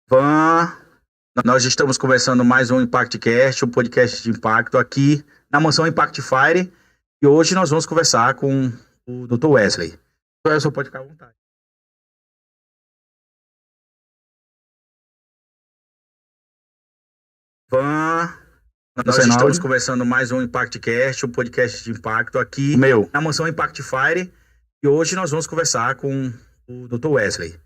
Van, nós estamos começando mais um ImpactCast, um podcast de impacto aqui na mansão Impact Fire. E hoje nós vamos conversar com o Dr. Wesley. Dr. Wesley, pode ficar à vontade. Van, nós estamos começando mais um ImpactCast, um podcast de impacto aqui na mansão Impact Fire. E hoje nós vamos conversar com o Dr. Wesley.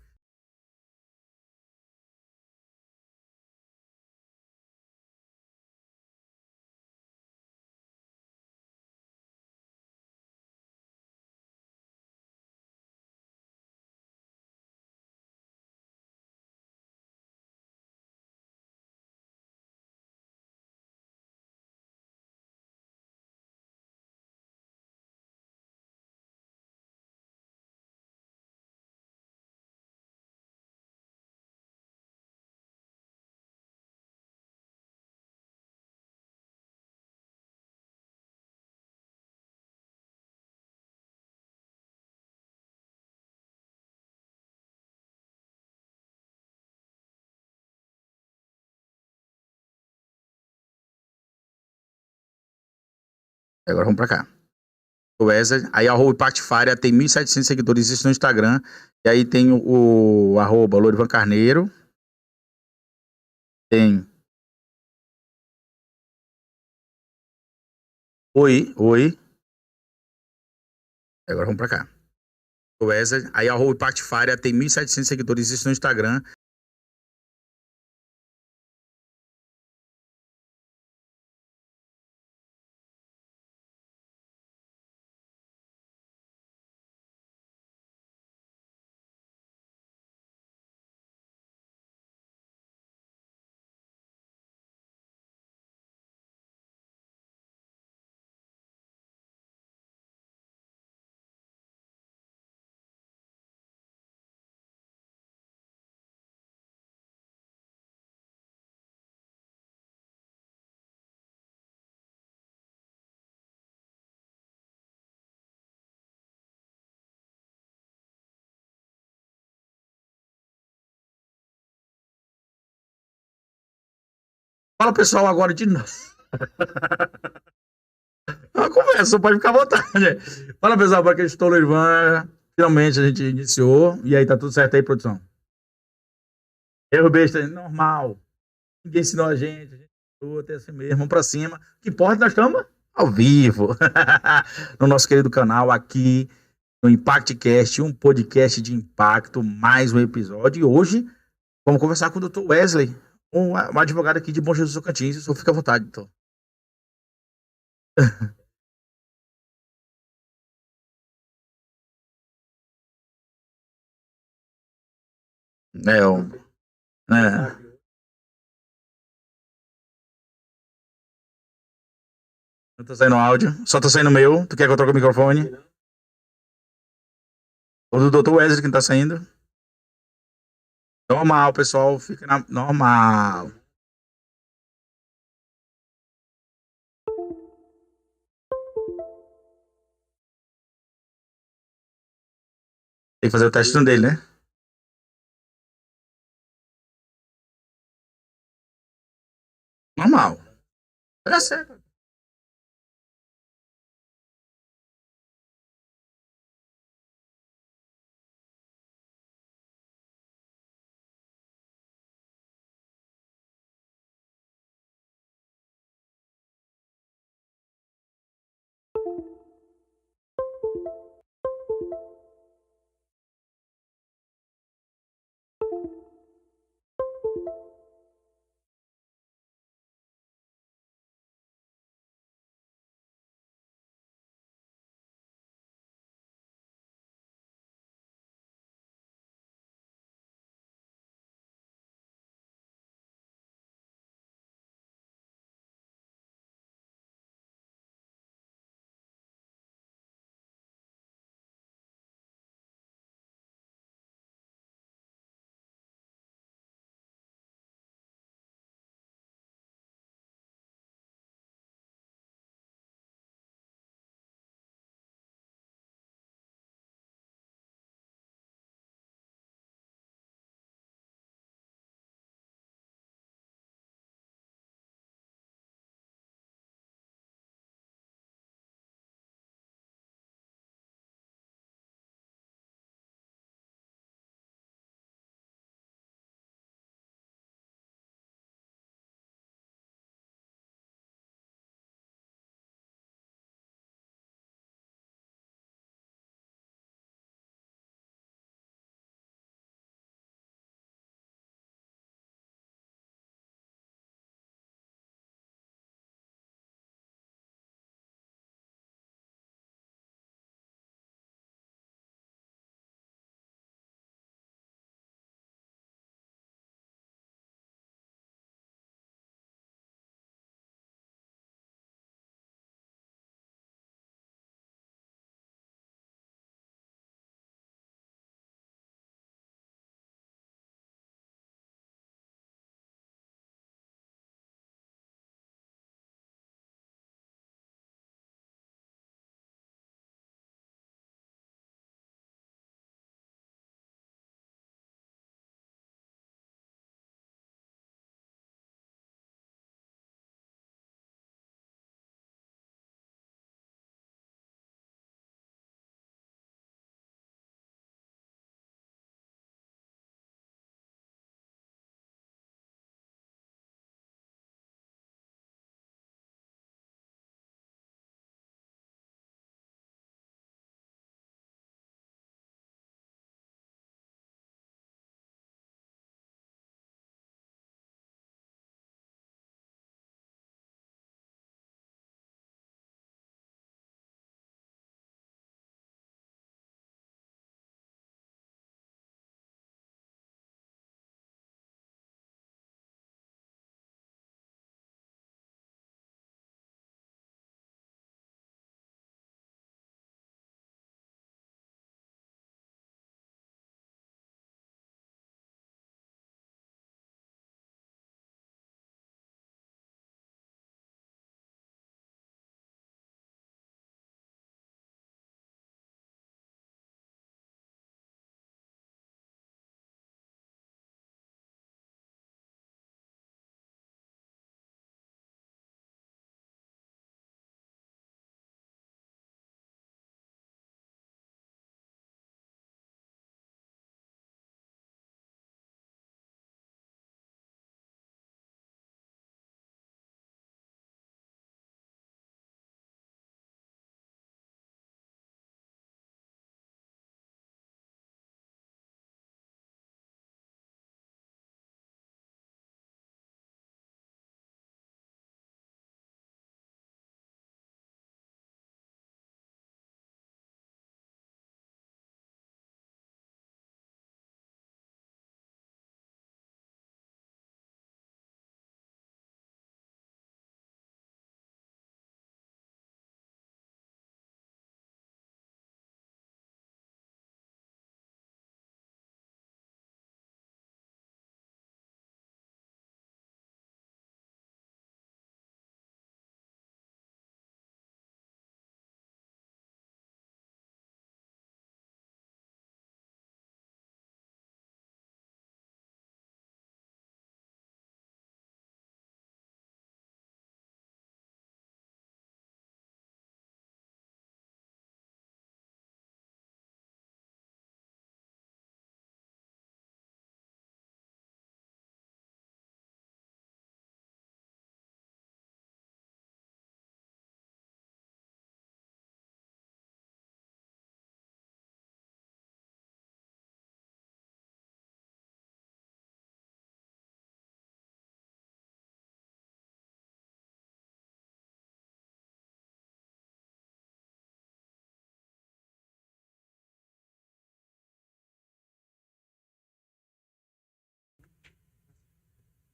Agora vamos para cá. O Wesley, aí a Impact Fire tem 1.700 seguidores, isso no Instagram. E aí tem o arroba Lourivan Carneiro. Tem. Oi. Agora vamos pra cá. O Wesley, aí a Impact Fire tem 1.700 seguidores, isso no Instagram. Fala pessoal agora de novo. É uma conversa, pode ficar à vontade. Fala pessoal, para quem estou Lourivan, finalmente a gente iniciou. E aí, tá tudo certo aí, produção? Erro besta, normal. Ninguém ensinou a gente até assim mesmo, vamos pra cima. Que importa, nós estamos ao vivo. No nosso querido canal aqui, no ImpactCast, um podcast de impacto, mais um episódio. E hoje vamos conversar com o Dr. Wesley, um advogado aqui de Bom Jesus do Tocantins. Só fica à vontade, então. É, é. Não tá saindo áudio, só tá saindo meu. Tu quer que eu troque o microfone? O do Dr. Wesley que não tá saindo. Normal, pessoal, fica normal. Tem que fazer o teste dele, né? Normal. Vai dar certo.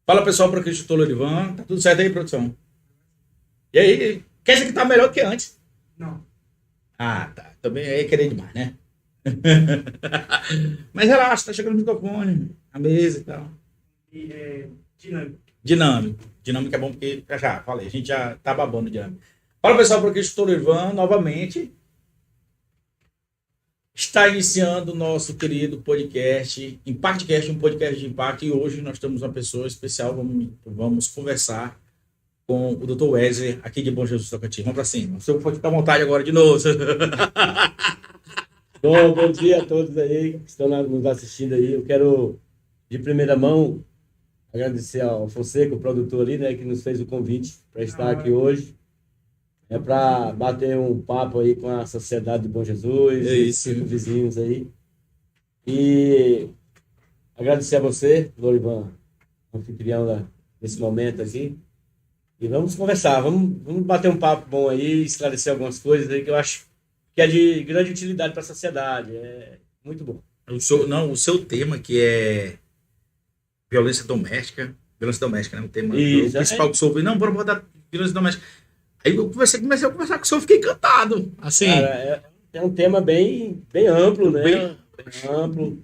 Fala, pessoal, para Cristo Lorivan. Tá tudo certo aí, produção? E aí? Quer dizer que tá melhor do que antes? Não. Ah, tá. Também aí é querer demais, né? Mas relaxa, tá chegando o microfone, a mesa e tal. E dinâmico. Dinâmico. Dinâmico é bom porque, já falei, a gente já tá babando dinâmico. Fala, pessoal, para Cristo Lorivan, novamente. Está iniciando o nosso querido podcast, ImpactCast, um podcast de impacto, e hoje nós temos uma pessoa especial, vamos conversar com o Dr. Wesley, aqui de Bom Jesus Tocantins. Vamos para cima. O senhor pode ficar à vontade agora de novo. Bom dia a todos aí que estão nos assistindo aí. Eu quero, de primeira mão, agradecer ao Fonseca, o produtor ali, né, que nos fez o convite para estar aqui hoje. É para bater um papo aí com a sociedade de Bom Jesus, os vizinhos aí. E agradecer a você, Lorivan, anfitrião desse momento aqui. E vamos conversar, vamos bater um papo bom aí, esclarecer algumas coisas aí que eu acho que é de grande utilidade para a sociedade. É muito bom. O seu tema, que é violência doméstica, né? O tema principal que o senhor ouviu. Não, bora botar violência doméstica. Aí eu comecei a conversar com o senhor, fiquei encantado. Assim. Cara, é um tema bem amplo, né? Bem amplo.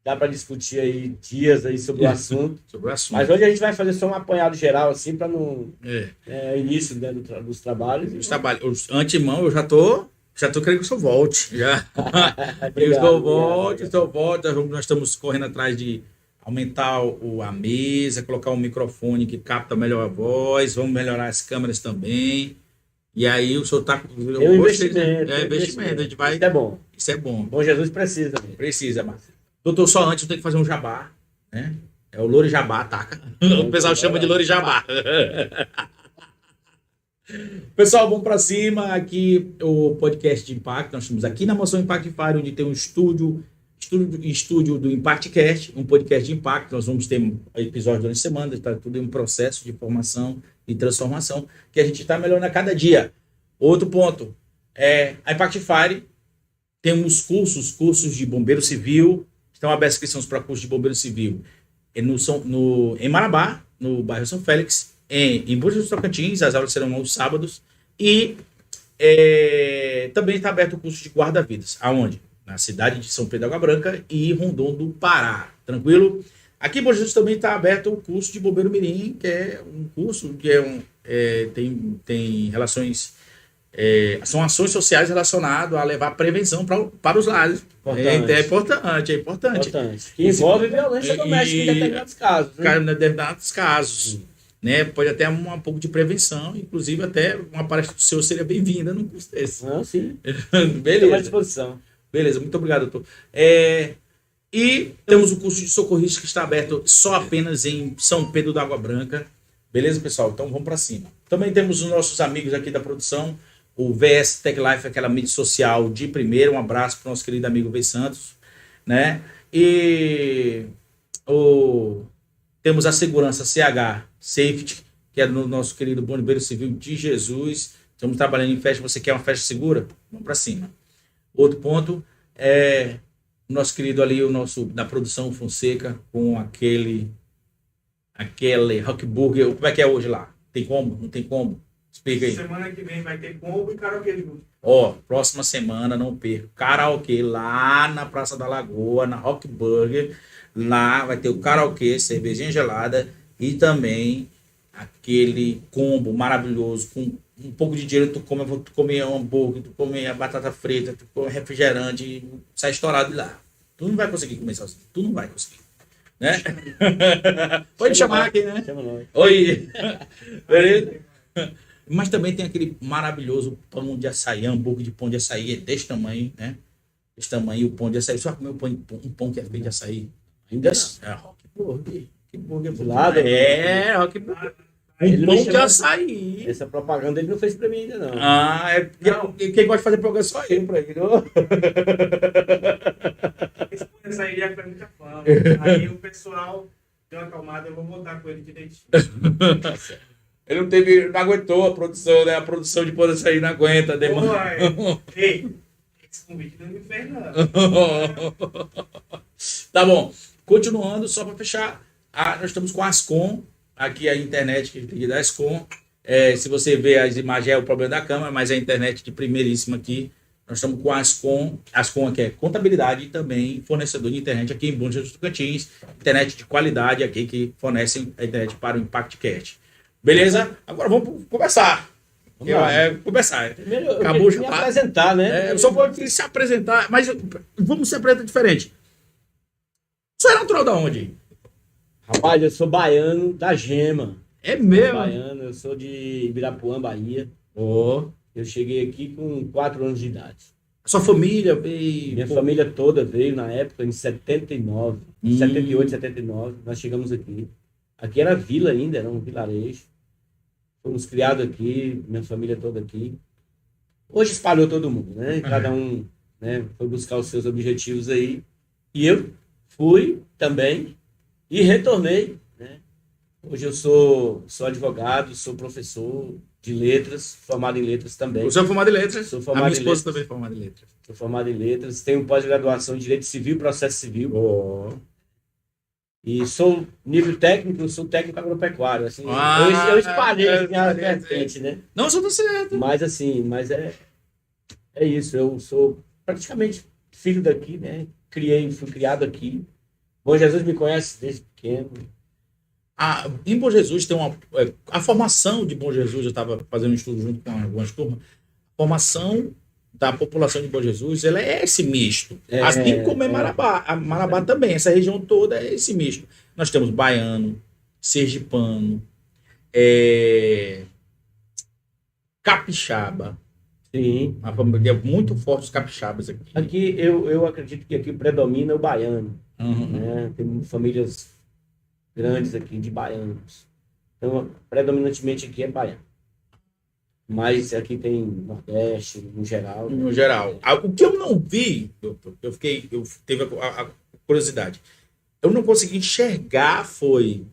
Dá para discutir aí dias aí sobre o assunto. Mas hoje a gente vai fazer só um apanhado geral, assim, para não. Início, né, dos trabalhos. Antemão, eu já tô querendo que o senhor volte. Já. Nós estamos correndo atrás de aumentar a mesa, colocar um microfone que capta melhor a voz, vamos melhorar as câmeras também. E aí o senhor está... É um investimento. A gente vai... Isso é bom. Isso é bom. Bom Jesus precisa. Precisa, Márcio. Doutor, só antes eu tenho que fazer um jabá, né? É o Louro Jabá, taca? O pessoal chama de Louro Jabá. Pessoal, vamos para cima. Aqui o podcast de impacto. Nós estamos aqui na Mansão Impact Fire, onde tem um estúdio do ImpactCast, um podcast de impacto. Nós vamos ter episódios durante a semana, está tudo em um processo de formação e transformação que a gente está melhorando a cada dia. Outro ponto, a Impact Fire, temos cursos de bombeiro civil, estão abertas inscrições para curso de bombeiro civil em Marabá, no bairro São Félix, em Bom Jesus Tocantins, as aulas serão aos sábados, e também está aberto o curso de guarda-vidas. Aonde? Na cidade de São Pedro da Água Branca e Rondon do Pará. Tranquilo? Aqui em Bom Jesus também está aberto o curso de Bombeiro Mirim, que é um curso que tem relações... são ações sociais relacionadas a levar prevenção para os lares. É importante. Que envolve violência doméstica em determinados casos. Em determinados casos. Né? Pode até um pouco de prevenção, inclusive até uma palestra do senhor seria bem-vinda num curso desse. Sim. Beleza. À disposição. Beleza, muito obrigado, doutor. E temos o curso de socorrista que está aberto só apenas em São Pedro da Água Branca. Beleza, pessoal? Então vamos para cima. Também temos os nossos amigos aqui da produção, o VS Tech Life, aquela mídia social de primeira. Um abraço para o nosso querido amigo V. Santos. Né? E temos a segurança CH Safety, que é do nosso querido Bombeiro Civil de Jesus. Estamos trabalhando em festa. Você quer uma festa segura? Vamos para cima. Outro ponto é o nosso querido ali, o nosso da produção Fonseca, com aquele Rock Burger. Como é que é hoje lá? Tem como? Não tem como? Explica aí. Semana que vem vai ter combo e karaokê junto. Próxima semana, não perca. Karaokê lá na Praça da Lagoa, na Rock Burger. Lá vai ter o karaokê, cervejinha gelada e também aquele combo maravilhoso com um pouco de dinheiro. Tu come hambúrguer, tu come a batata frita, tu come refrigerante, sai estourado de lá. Tu não vai conseguir comer sozinho. Tu não vai conseguir. Né? Pode chamar aqui, né? Chama nós. Oi. Beleza? Mas também tem aquele maravilhoso pão de açaí, hambúrguer de pão de açaí, é desse tamanho, né? Desse tamanho, o pão de açaí. Só comer um pão que é feito de açaí. Ainda Rock Burger. Que burger do lado. Rock Burger. Um pão de açaí. Essa propaganda ele não fez pra mim ainda, não. Quem gosta de fazer propaganda é só ele pra ele. Esse pão de açaí já foi muita fama. Aí o pessoal deu uma acalmada, eu vou voltar com ele direitinho. Ele não aguentou a produção, né? A produção de pão de açaí não aguenta. Ei, esse convite não me fez, não. Tá bom. Continuando, só para fechar, Nós estamos com a Ascom, aqui a internet que tem da Ascom. Se você vê as imagens, é o problema da câmera, mas é a internet de primeiríssima aqui. Nós estamos com a Ascom. Ascom aqui é contabilidade e também fornecedor de internet aqui em Bom Jesus do Tocantins. Internet de qualidade aqui que fornecem a internet para o ImpactCast. Beleza? Agora vamos conversar. Conversar. Primeiro, eu Acabou queria me apresentar, né? Eu só vou se apresentar, mas vamos se apresentar diferente. O senhor é natural da onde? Rapaz, eu sou baiano da Gema. É mesmo? Baiano, eu sou de Ibirapuã, Bahia. Oh. Eu cheguei aqui com 4 anos de idade. Sua família veio... Minha família toda veio na época, em 79, 78, 79, nós chegamos aqui. Aqui era vila ainda, era um vilarejo. Fomos criados aqui, minha família toda aqui. Hoje espalhou todo mundo, né? Cada um, né, foi buscar os seus objetivos aí. E eu fui também e retornei, né? Hoje eu sou advogado, sou professor de letras, formado em letras também. Você é formado em letras? Sou formado a minha em esposa letras. também é formada em letras. Sou formado em letras, tenho pós-graduação em Direito Civil e Processo Civil. Oh. E sou nível técnico, sou técnico agropecuário. Assim, eu espalhei assim, a vertente, né? Não, só tá certo. Mas assim, é isso. Eu sou praticamente filho daqui, né? Fui criado aqui. Bom Jesus me conhece desde pequeno. Em Bom Jesus tem a formação de Bom Jesus, eu estava fazendo um estudo junto com algumas turmas, a formação da população de Bom Jesus, ela é esse misto. Assim como é Marabá. A Marabá também, essa região toda é esse misto. Nós temos baiano, sergipano, capixaba. Sim. A família é muito forte os capixabas aqui. Aqui eu acredito que aqui predomina o baiano. Uhum. Né? Tem famílias grandes aqui de baianos. Então, predominantemente aqui é baiano. Mas aqui tem Nordeste, no geral. No geral. O que eu não vi, eu teve a curiosidade. Eu não consegui enxergar foi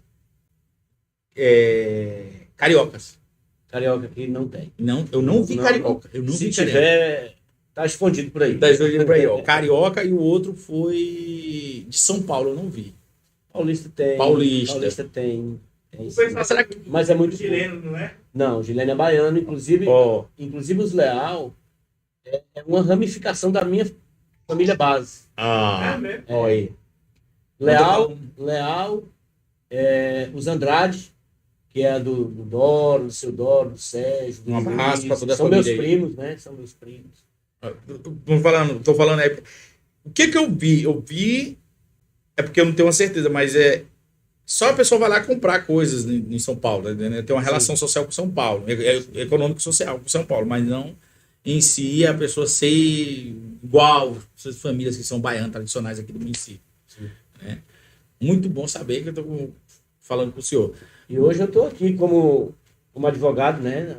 cariocas. Carioca aqui não tem. Não, eu não vi carioca. Se tiver, tá escondido por aí. Tá escondido por aí, ó. Carioca e o outro foi de São Paulo, eu não vi. Paulista tem. Paulista tem. Será que... Mas é muito chileno, não é? Não, o Gilene é baiano, inclusive os Leal é uma ramificação da minha família base. Mesmo? Aí. Leal, os Andrade, que é do Doro, do seu Doro, do Sérgio. Um abraço para toda a São família meus aí. primos, né? São meus primos. Tô falando aí. O que eu vi? Eu vi, é porque eu não tenho uma certeza, mas só a pessoa vai lá comprar coisas em São Paulo, né? Tem uma relação social com São Paulo, econômico-social com São Paulo, mas não em si a pessoa ser igual essas famílias que são baianas tradicionais aqui do município. Né? Muito bom saber que eu estou falando com o senhor. E hoje eu estou aqui como advogado, né?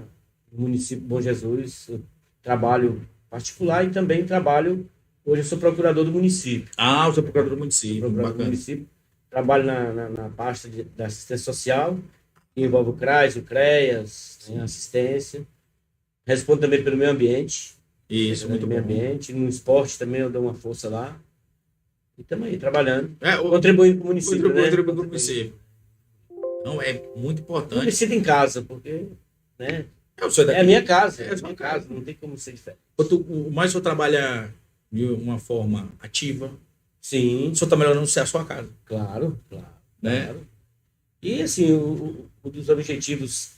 No município de Bom Jesus. Eu trabalho particular e também trabalho. Hoje eu sou procurador do município. Você é procurador do município. Procurador do município. Trabalho na pasta da assistência social, que envolve o CRAS, o CREAS, né, assistência. Respondo também pelo meio ambiente. Isso, muito meio bom. ambiente. No esporte também eu dou uma força lá. E estamos aí trabalhando. Contribuindo Contribuindo para o município. Contribuindo para o município. Não, é muito importante. Eu me sinto em casa, porque né, O senhor é a minha casa. É É a a sua minha casa. casa, não tem como ser diferente. Mas o senhor trabalha de uma forma ativa. Sim, O senhor está melhorando a sua casa. claro. Né? Claro. E assim, um dos objetivos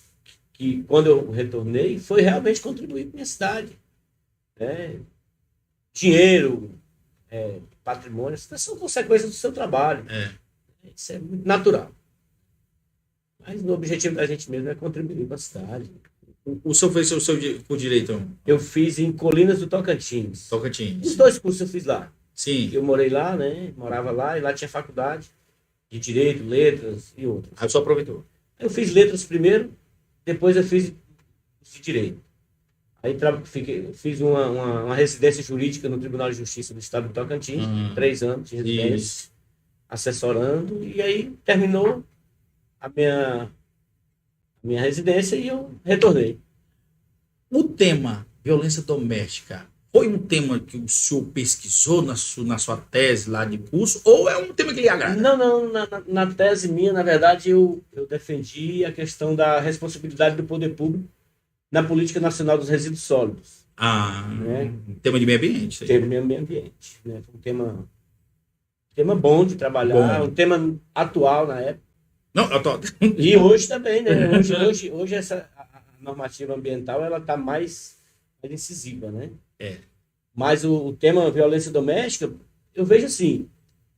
que quando eu retornei foi realmente contribuir para minha cidade. Né? Dinheiro, patrimônio, isso são consequências do seu trabalho. Isso é muito natural. Mas o objetivo da gente mesmo é contribuir para a cidade. O senhor fez o seu por direito? Eu fiz em Colinas do Tocantins. Tocantins. Os 2 cursos eu fiz lá. Sim. Eu morei lá, né? Morava lá e lá tinha faculdade de Direito, Letras e outras. Aí o senhor aproveitou. Eu fiz Letras primeiro, depois eu fiz de Direito. Aí fiz uma residência jurídica no Tribunal de Justiça do Estado do Tocantins, 3 anos de residência, assessorando, e aí terminou a minha residência e eu retornei. O tema violência doméstica foi um tema que o senhor pesquisou na sua tese lá de curso, ou é um tema que lhe agrada? Não, na tese minha, na verdade, eu defendi a questão da responsabilidade do poder público na política nacional dos resíduos sólidos. Né? Tema de meio ambiente. Tema de meio ambiente. Né? Um tema bom de trabalhar, um tema atual na época. Não, eu tô... E hoje também, né? Hoje a normativa ambiental ela está mais incisiva, né? Mas o tema violência doméstica, eu vejo assim,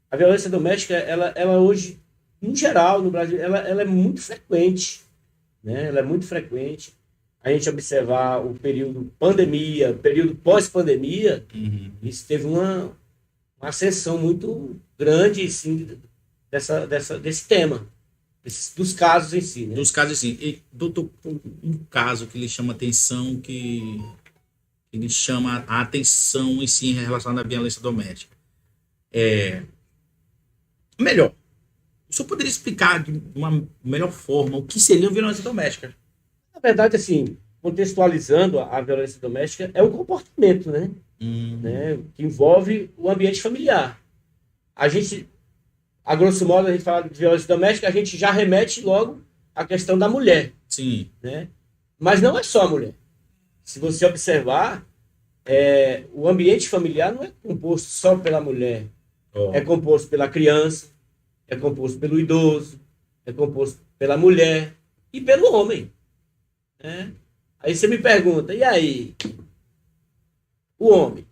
a violência doméstica, ela hoje, em geral, no Brasil, ela é muito frequente, né? Ela é muito frequente. A gente observar o período pandemia, período pós-pandemia, isso teve uma ascensão muito grande, assim, desse tema. Dos casos em si, né? Dos casos, sim. E, doutor, um caso que lhe chama atenção, que lhe chama a atenção em si em relação à violência doméstica. Melhor, o senhor poderia explicar de uma melhor forma o que seria a violência doméstica? Na verdade, assim, contextualizando a violência doméstica, é um comportamento, né? Né? Que envolve o ambiente familiar. A gente... A grosso modo, a gente fala de violência doméstica, a gente já remete logo à questão da mulher. Sim. Né? Mas não é só a mulher. Se você observar, o ambiente familiar não é composto só pela mulher. É composto pela criança, é composto pelo idoso, é composto pela mulher e pelo homem. Né? Aí você me pergunta, e aí? O homem?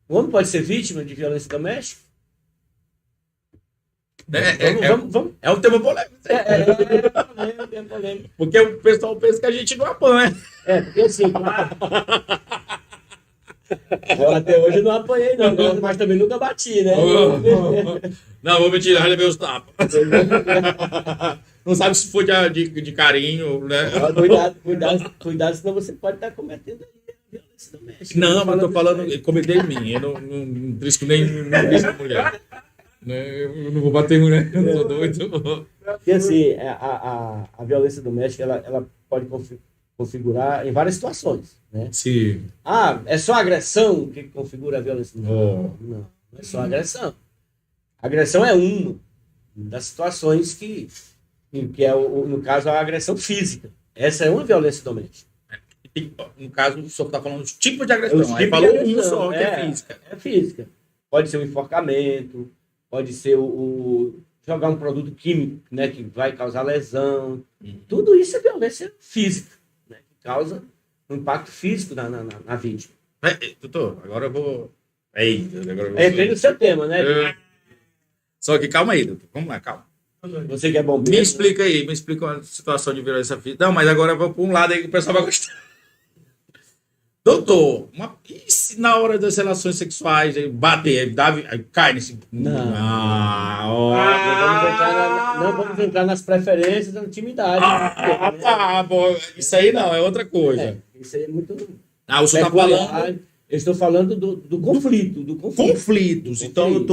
O homem pode ser vítima de violência doméstica? Vamos. É um tema polêmico. É polêmico. Porque o pessoal pensa que a gente não apanha. Porque assim, eu até hoje não apanhei, não, mas também nunca bati, né? Não, vou me tirar, levei os tapas. Não sabe se foi de carinho, né? Cuidado, senão você pode estar cometendo aí violência doméstica. Não, mas eu tô falando, cometei em mim. Eu não risco nem risco mulher. Eu não vou bater em mulher, eu não sou doido. Porque assim, a violência doméstica, ela pode configurar em várias situações, né? Sim. É só agressão que configura a violência doméstica? Não é só agressão. A agressão é uma das situações que é, no caso, a agressão física. Essa é uma violência doméstica. No caso, o senhor está falando dos tipos de agressão. Aí falou um só, que é física. É física. Pode ser o enforcamento, pode ser jogar um produto químico, né, que vai causar lesão. Tudo isso é violência física, né, que causa um impacto físico na vítima. Doutor, agora eu vou... Entrei no seu tema, né? Só que calma aí, doutor. Vamos lá, calma. Você que é bombeiro. Me explica aí, me explica uma situação de violência física. Não, mas agora eu vou para um lado aí que o pessoal vai gostar. Doutor, e se na hora das relações sexuais ele bater, aí cai nesse... Não vamos entrar nas preferências da intimidade. Bom, isso aí não, é outra coisa. Isso aí é muito... O senhor está falando... Eu estou falando do conflito. Conflitos. Então eu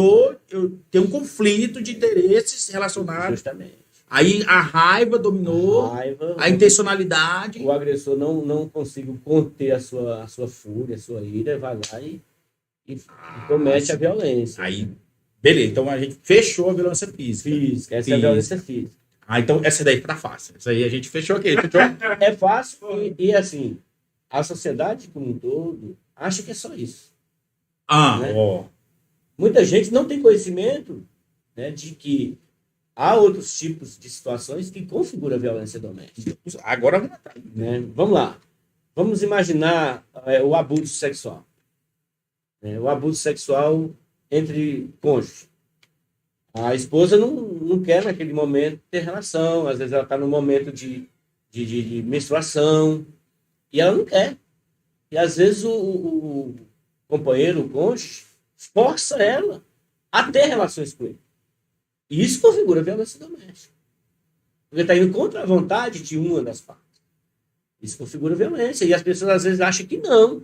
tenho um conflito de interesses relacionados. Justamente. Aí a raiva dominou, a intencionalidade. O agressor não conseguiu conter a sua fúria, a sua ira, vai lá e comete a violência. Aí, beleza, então a gente fechou a violência física. Essa é a violência física. Então essa daí tá fácil. Essa aí a gente fechou aqui. É fácil e assim, a sociedade como um todo acha que é só isso. Né? Muita gente não tem conhecimento, né, de que há outros tipos de situações que configuram a violência doméstica. Agora né? Vamos lá. Vamos imaginar o abuso sexual. O abuso sexual entre cônjuges. A esposa não quer naquele momento ter relação. Às vezes ela está no momento de menstruação e ela não quer. E às vezes o companheiro, o cônjuge, força ela a ter relações com ele. E isso configura violência doméstica. Porque está indo contra a vontade de uma das partes. Isso configura violência. E as pessoas às vezes acham que não.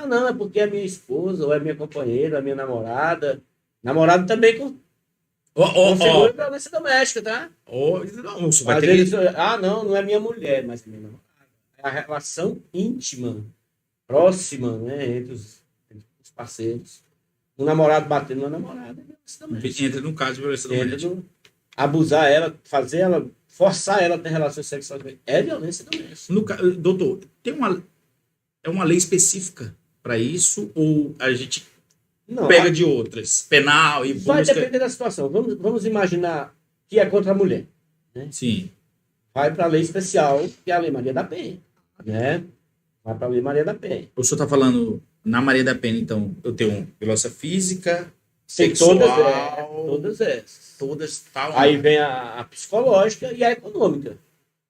Não, é porque é minha esposa, ou é minha companheira, ou é minha namorada. Namorado também configura violência doméstica, tá? Não, isso vai às ter vezes, não é minha mulher, mas é minha namorada. É a relação íntima próxima, né, entre os parceiros. Um namorado batendo na namorada, é violência doméstica. Entra no caso de violência Entra doméstica. abusar ela, fazer ela, forçar ela a ter relações sexuais é violência doméstica. Doutor, é uma lei específica para isso ou a gente Não, pega de outras? Penal e vai busca? depender da situação. Vamos imaginar que é contra a mulher. Sim. Vai para a lei especial, que é a Lei Maria da Penha. Né? Vai para a Lei Maria da Penha. O senhor está falando na Maria da Penha, então, eu tenho violência física, Tem sexual, todas essas. todas tal. Aí vem a psicológica e a econômica.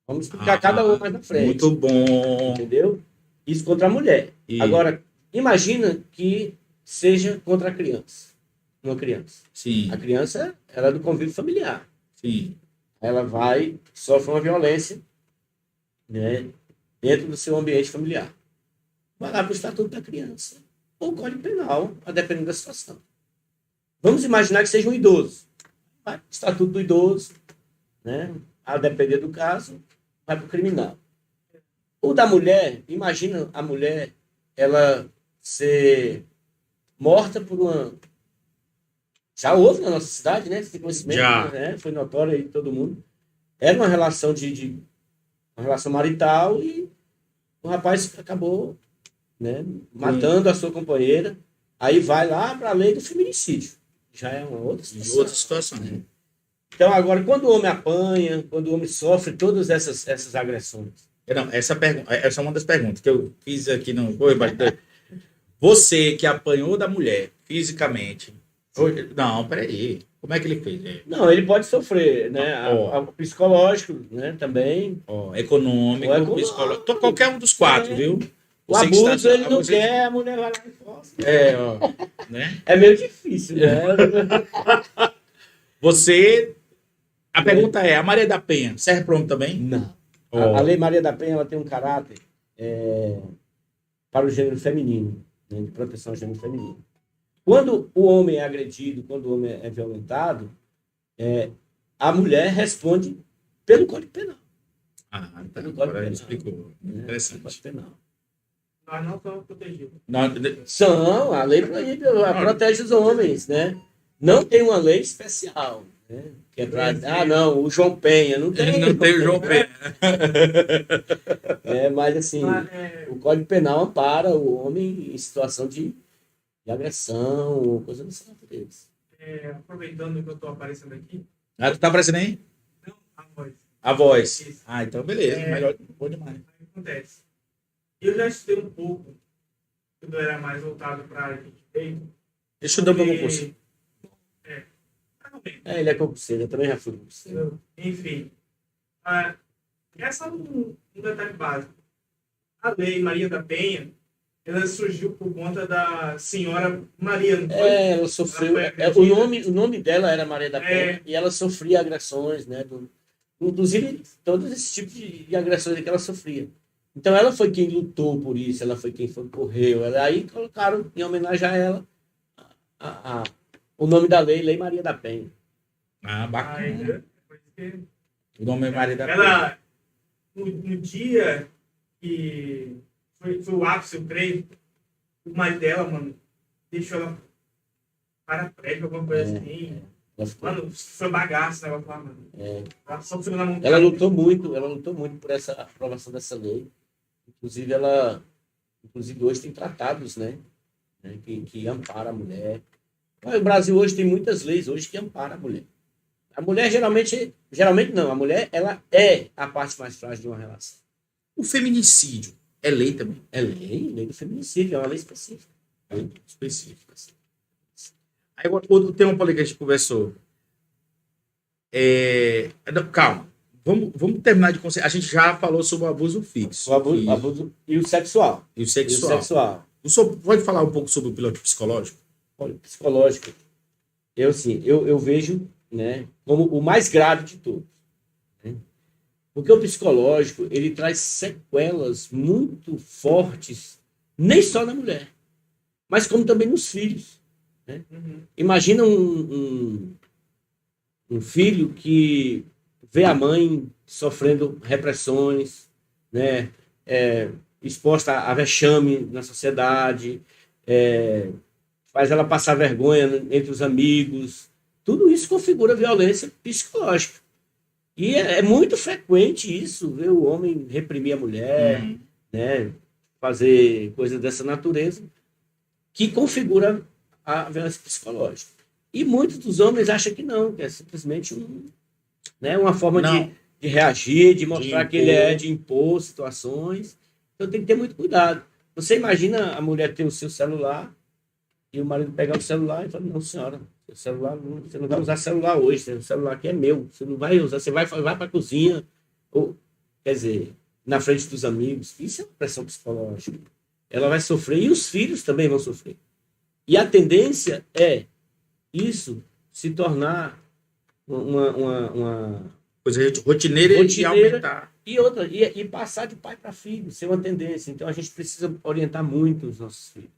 Vamos explicar cada uma mais na frente. Muito bom. Entendeu? Isso contra a mulher. E- Agora, imagina que seja contra a criança. Uma criança. Sim, A criança, ela é do convívio familiar. sim. Ela sofre uma violência, né, dentro do seu ambiente familiar. Vai lá para o Estatuto da Criança. Ou o Código Penal, a depender da situação. Vamos imaginar que seja um idoso. Vai para o Estatuto do Idoso, né, a depender do caso, vai para o criminal. O da mulher, imagina a mulher, ela ser morta por uma... Já houve na nossa cidade, né? Você tem conhecimento, Já. né? Foi notório aí todo mundo. Era uma relação uma relação marital e o rapaz acabou, né, matando a sua companheira. Aí vai lá para a lei do feminicídio. Já é uma outra De situação. outra situação. Então, agora, quando o homem apanha, quando o homem sofre todas essas agressões, Não, essa é uma das perguntas que eu fiz aqui no. Oi, Bastante. Você que apanhou da mulher fisicamente. Não, peraí. Como é que ele fez? não, ele pode sofrer, né? Ó. O psicológico, né? Também. Ó, econômico, O econômico. psicológico. Qualquer um dos quatro, É. viu? O Você que abuso está- ele não você- quer, a mulher vai lá e força. É, ó. Né? É meio difícil, né? Você. A pergunta é: a Maria da Penha serve para homem também? Não. Ó. A Lei Maria da Penha ela tem um caráter para o gênero feminino, né, de proteção ao gênero feminino. Quando o homem é agredido, quando o homem é violentado, a mulher responde pelo Código Penal. Ah, tá. Pelo Código Agora Penal, explicou. né? Pelo Interessante. Código Penal. Nós não somos protegidos. Não, São, a lei proíbe, protege os homens, né? Não tem uma lei especial, né? Que é pra, não, o João Penha, não tem. não tem o João Penha. Mas assim, Mas, o Código Penal ampara o homem em situação de agressão ou coisa dessa natureza. aproveitando que eu estou aparecendo aqui, Ah, tu tá aparecendo aí? não, a voz. A voz. Isso. Ah, então beleza. Melhor. Bom demais. O que acontece? Eu já estudei um pouco, quando eu era mais voltado para a área de direito. Deixa eu dar uma e- concurso. mais ou menos. Ele é concurseiro, eu também já fui concurseiro. Enfim, essa é um detalhe básico. A lei Maria da Penha, ela surgiu por conta da senhora Maria, não foi? Ela sofreu. Ela foi O nome dela era Maria da Penha e ela sofria agressões, né? Inclusive, todos esses tipos de agressões que ela sofria. Então, ela foi quem lutou por isso, ela foi quem correu. Aí colocaram, em homenagem a ela, o nome da lei, Lei Maria da Penha. Ah, Aí, bacana. né, depois que- O nome é Maria da Penha. ela, no dia que foi o ápice, eu creio, o mais dela, mano, deixou ela paraplégica, alguma coisa assim. Ela ficou- Mano, foi bagaço o negócio lá, mano. Ela sofreu na montanha. Ela lutou muito por essa aprovação dessa lei. Inclusive hoje tem tratados, né, que ampara a mulher. O Brasil hoje tem muitas leis hoje que amparam a mulher. A mulher geralmente não, a mulher ela é a parte mais frágil de uma relação. O feminicídio é lei também. É lei do feminicídio, é uma lei específica. Específica. Aí outro tema que a gente conversou. Não, calma. Vamos terminar de conversar. A gente já falou sobre o abuso fixo. O abuso e o sexual. E o E o sexual. sexual. O senhor pode falar um pouco sobre o piloto psicológico? Olha, psicológico. Eu vejo, né, como o mais grave de todos. Né? Porque o psicológico, ele traz sequelas muito fortes, nem só na mulher, mas como também nos filhos. Né? Uhum. Imagina um filho que vê a mãe sofrendo repressões, né, exposta a vexame na sociedade, faz ela passar vergonha entre os amigos. Tudo isso configura violência psicológica. E é muito frequente isso, ver o homem reprimir a mulher, né, fazer coisas dessa natureza, que configura a violência psicológica. E muitos dos homens acham que não, que é simplesmente uma forma de reagir, de mostrar que ele de impor situações. Então tem que ter muito cuidado. Você imagina a mulher ter o seu celular e o marido pegar o celular e falar, não, senhora, o celular, você não vai usar celular hoje, o celular aqui é meu, você não vai usar, você vai para a cozinha, ou, quer dizer, na frente dos amigos. Isso é uma pressão psicológica. Ela vai sofrer e os filhos também vão sofrer. E a tendência é isso se tornar uma coisa rotineira e aumentar. E passar de pai para filho, ser uma tendência. Então a gente precisa orientar muito os nossos filhos.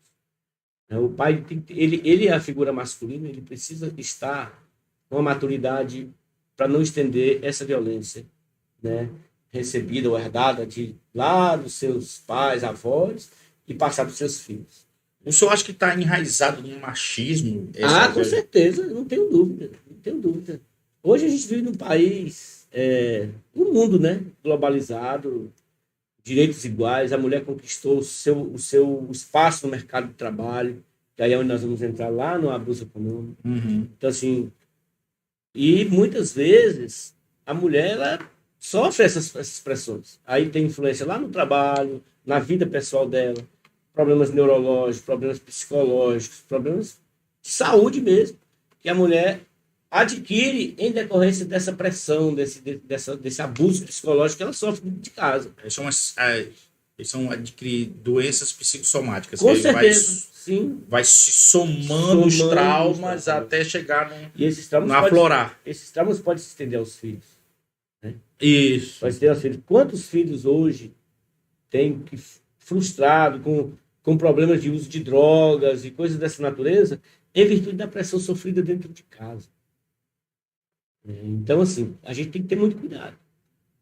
O pai, ele é a figura masculina, ele precisa estar com a maturidade para não estender essa violência, né, recebida ou herdada lá dos seus pais, avós, e passar para os seus filhos. O senhor acha que está enraizado no machismo? Com certeza, não tenho dúvida. Hoje a gente vive num país, um mundo, né, globalizado, direitos iguais, a mulher conquistou o seu espaço no mercado de trabalho, que aí é onde nós vamos entrar lá no abuso econômico. Então, assim, e muitas vezes a mulher ela sofre essas pressões. Aí tem influência lá no trabalho, na vida pessoal dela, problemas neurológicos, problemas psicológicos, problemas de saúde mesmo, que a mulher adquire em decorrência dessa pressão, desse abuso psicológico que ela sofre dentro de casa. Eles são adquirir doenças psicossomáticas. Com certeza, sim. Vai se somando os traumas até chegar no aflorar. Esses traumas podem se estender aos filhos. Né? Isso. Pode se estender aos filhos. Quantos filhos hoje têm frustrado com problemas de uso de drogas e coisas dessa natureza em virtude da pressão sofrida dentro de casa? Então, assim, a gente tem que ter muito cuidado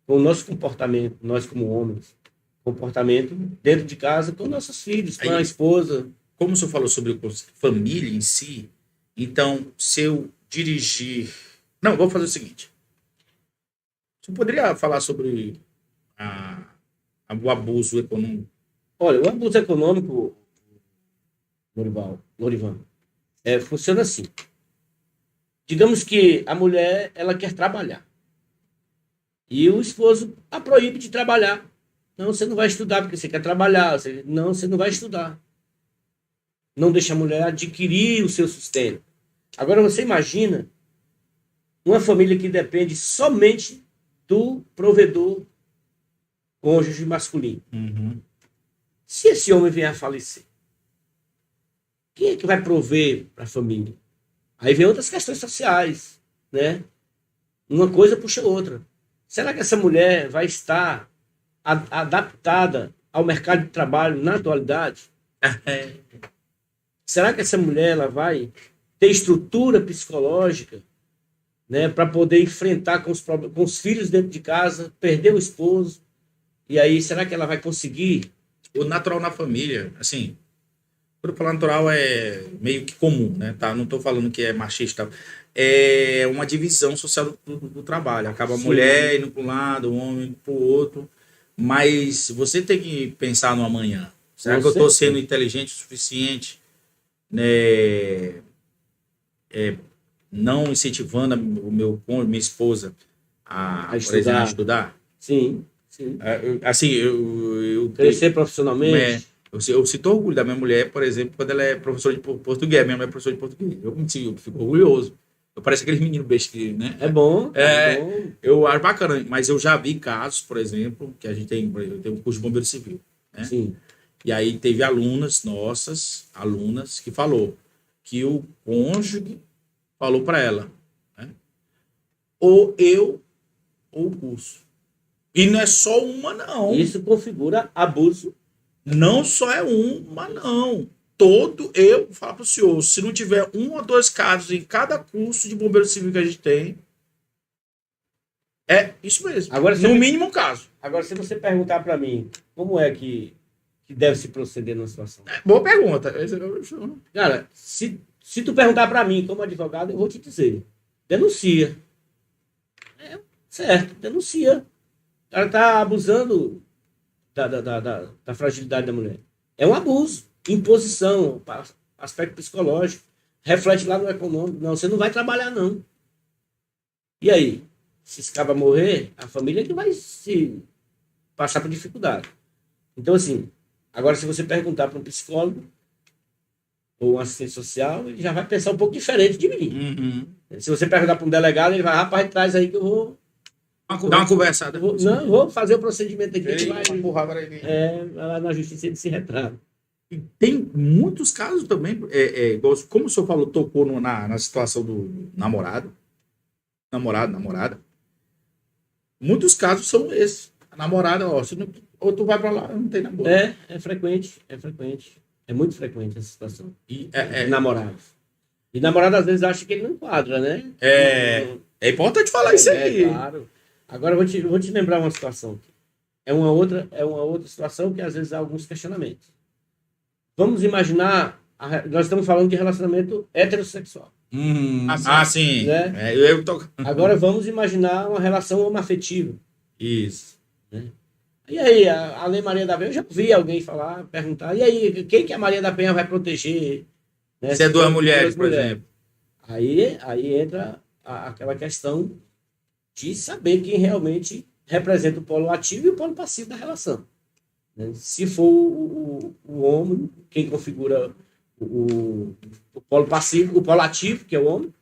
com o nosso comportamento, nós como homens, comportamento dentro de casa com nossos filhos, com a esposa. Como o senhor falou sobre família em si, então, se eu dirigir... Não, vou fazer o seguinte. Você poderia falar sobre o abuso econômico? Olha, o abuso econômico, Lorivan, funciona assim. Digamos que a mulher ela quer trabalhar e o esposo a proíbe de trabalhar. Não, você não vai estudar porque você quer trabalhar. Não, você não vai estudar. Não deixa a mulher adquirir o seu sustento. Agora você imagina uma família que depende somente do provedor cônjuge masculino. Se esse homem vier a falecer, quem é que vai prover para a família? Aí vem outras questões sociais, né? Uma coisa puxa outra. Será que essa mulher vai estar adaptada ao mercado de trabalho na atualidade? Será que essa mulher ela vai ter estrutura psicológica, né, para poder enfrentar com os filhos dentro de casa, perder o esposo? E aí, será que ela vai conseguir? O natural na família, assim... Quando falar natural é meio que comum, né? Tá? Não estou falando que é machista. É uma divisão social do trabalho. Acaba a mulher indo para um lado, o homem indo para o outro. Mas você tem que pensar no amanhã. Será que eu estou sendo inteligente o suficiente? Né? Não incentivando o meu cônjuge, minha esposa a estudar? Sim. Assim, eu crescer profissionalmente. Eu sinto orgulho da minha mulher, por exemplo, quando ela é professora de português. Minha mãe é professora de português. Eu fico orgulhoso. Eu pareço aqueles meninos bestas, né? É bom. Eu acho bacana. Mas eu já vi casos, por exemplo, que a gente tem um curso de bombeiro civil. Né? Sim. E aí teve alunas que falou que o cônjuge falou para ela, né? Ou eu, ou o curso. E não é só uma, não. Isso configura abuso. Não só é uma, não. Eu falo para o senhor, se não tiver 1 ou 2 casos em cada curso de bombeiro civil que a gente tem, é isso mesmo. Agora, no mínimo um caso. Agora, se você perguntar para mim como é que que deve se proceder numa situação? Boa pergunta. Cara, se tu perguntar para mim como advogado, eu vou te dizer. Denuncia. Certo, denuncia. O cara tá abusando da fragilidade da mulher. É um abuso. Imposição, aspecto psicológico. Reflete lá no econômico. Não, você não vai trabalhar, não. E aí? Se esse cara morrer, a família que vai se passar por dificuldade. Então, assim, agora se você perguntar para um psicólogo ou um assistente social, ele já vai pensar um pouco diferente de mim. Se você perguntar para um delegado, ele vai, rapaz, traz aí que eu vou... Dá uma conversada. Vou fazer o procedimento aqui. Ei, Vai lá na justiça ele se retrata. E tem muitos casos também, como o senhor falou, tocou na situação do namorada. Muitos casos são esses. A namorada, ou tu vai pra lá, não tem namoro. É frequente. É muito frequente essa situação. E, Namorados. E namorado às vezes acha que ele não enquadra, né? É importante falar isso aí. Claro. Agora eu vou te lembrar uma situação aqui. É uma outra situação que às vezes há alguns questionamentos. Vamos imaginar, nós estamos falando de relacionamento heterossexual. Sim. Né? Agora vamos imaginar uma relação homoafetiva. Isso. Né? E aí, a Lei Maria da Penha, eu já vi alguém falar, perguntar, e aí, quem que a Maria da Penha vai proteger? Né? Se é duas mulheres, por exemplo. Aí entra aquela questão de saber quem realmente representa o polo ativo e o polo passivo da relação. Né? Se for o homem, quem configura o polo passivo, o polo ativo, que é o homem,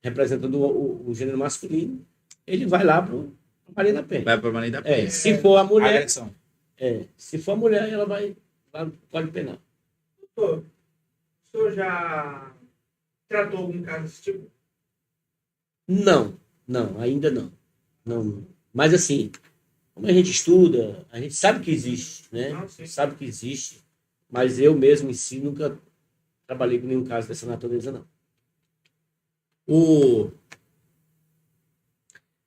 representando o gênero masculino, ele vai lá para Maria da Penha. Vai para Maria da Penha. Se for a mulher, agressão. Se for a mulher, ela vai lá no Código Penal. Doutor, o senhor já tratou algum caso desse tipo? Não, ainda não. Mas assim, como a gente estuda, a gente sabe que existe, né? Sabe que existe, mas eu mesmo em si nunca trabalhei com nenhum caso dessa natureza, não.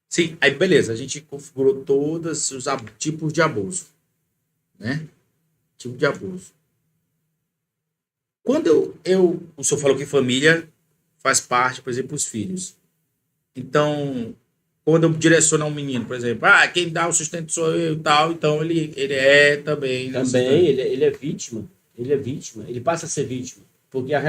Sim, aí beleza, a gente configurou todos os tipos de abuso, né? Tipo de abuso. Quando o senhor falou que família faz parte, por exemplo, os filhos. Então, quando eu direciono a um menino, por exemplo, quem dá o sustento sou eu e tal, então ele é também... Também, ele é vítima, ele passa a ser vítima, porque a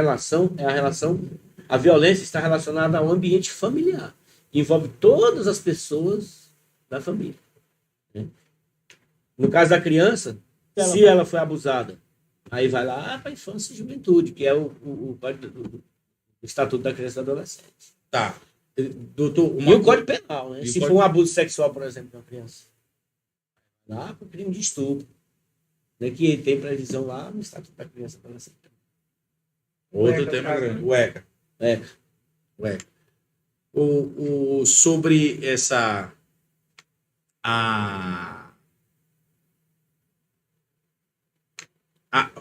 violência está relacionada ao ambiente familiar, envolve todas as pessoas da família. Né? No caso da criança, se ela foi abusada, aí vai lá para a infância e juventude, que é o Estatuto da Criança e do Adolescente. Tá. Doutor, e o Código Penal, né? Se for um abuso sexual, por exemplo, de uma criança. Lá para o crime de estupro. Né? Que tem previsão lá no Estatuto da Criança e do Adolescente. Outro tema grande. O ECA. Sobre essa...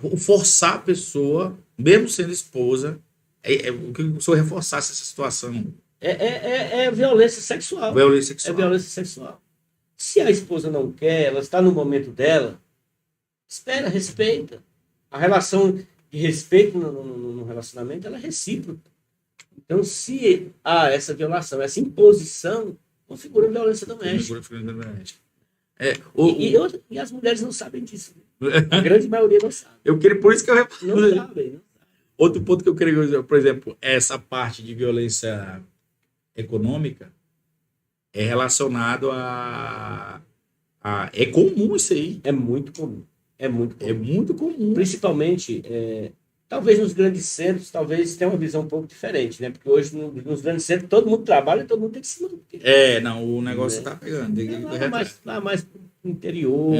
o forçar a pessoa, mesmo sendo esposa, o que o senhor reforçasse essa situação? É violência sexual. Violência sexual. É violência sexual. Se a esposa não quer, ela está no momento dela, espera, respeita. A relação de respeito no relacionamento, ela é recíproca. Então, se há essa violação, essa imposição, configura violência doméstica. E as mulheres não sabem disso. A grande maioria não sabe. Por isso que eu não sabem. Outro ponto que eu queria dizer, por exemplo, essa parte de violência econômica é relacionado é comum isso aí. É muito comum. É muito comum. Principalmente, talvez nos grandes centros, talvez tenha uma visão um pouco diferente, né? Porque hoje nos grandes centros todo mundo trabalha e todo mundo tem que se manter. O negócio está pegando. Lá mais no interior,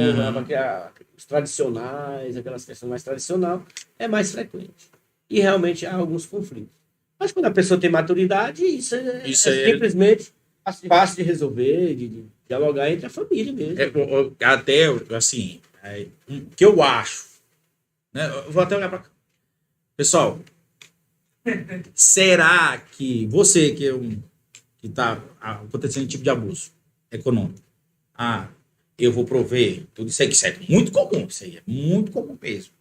os tradicionais, aquelas questões mais tradicionais, é mais frequente. E realmente há alguns conflitos. Mas quando a pessoa tem maturidade, isso é simplesmente fácil de resolver, de dialogar entre a família mesmo. Até, assim, o que eu acho, né? Eu vou até olhar para cá. Pessoal, será que você que está acontecendo tipo de abuso econômico, eu vou prover tudo isso aí, que isso é muito comum, isso aí é muito comum mesmo.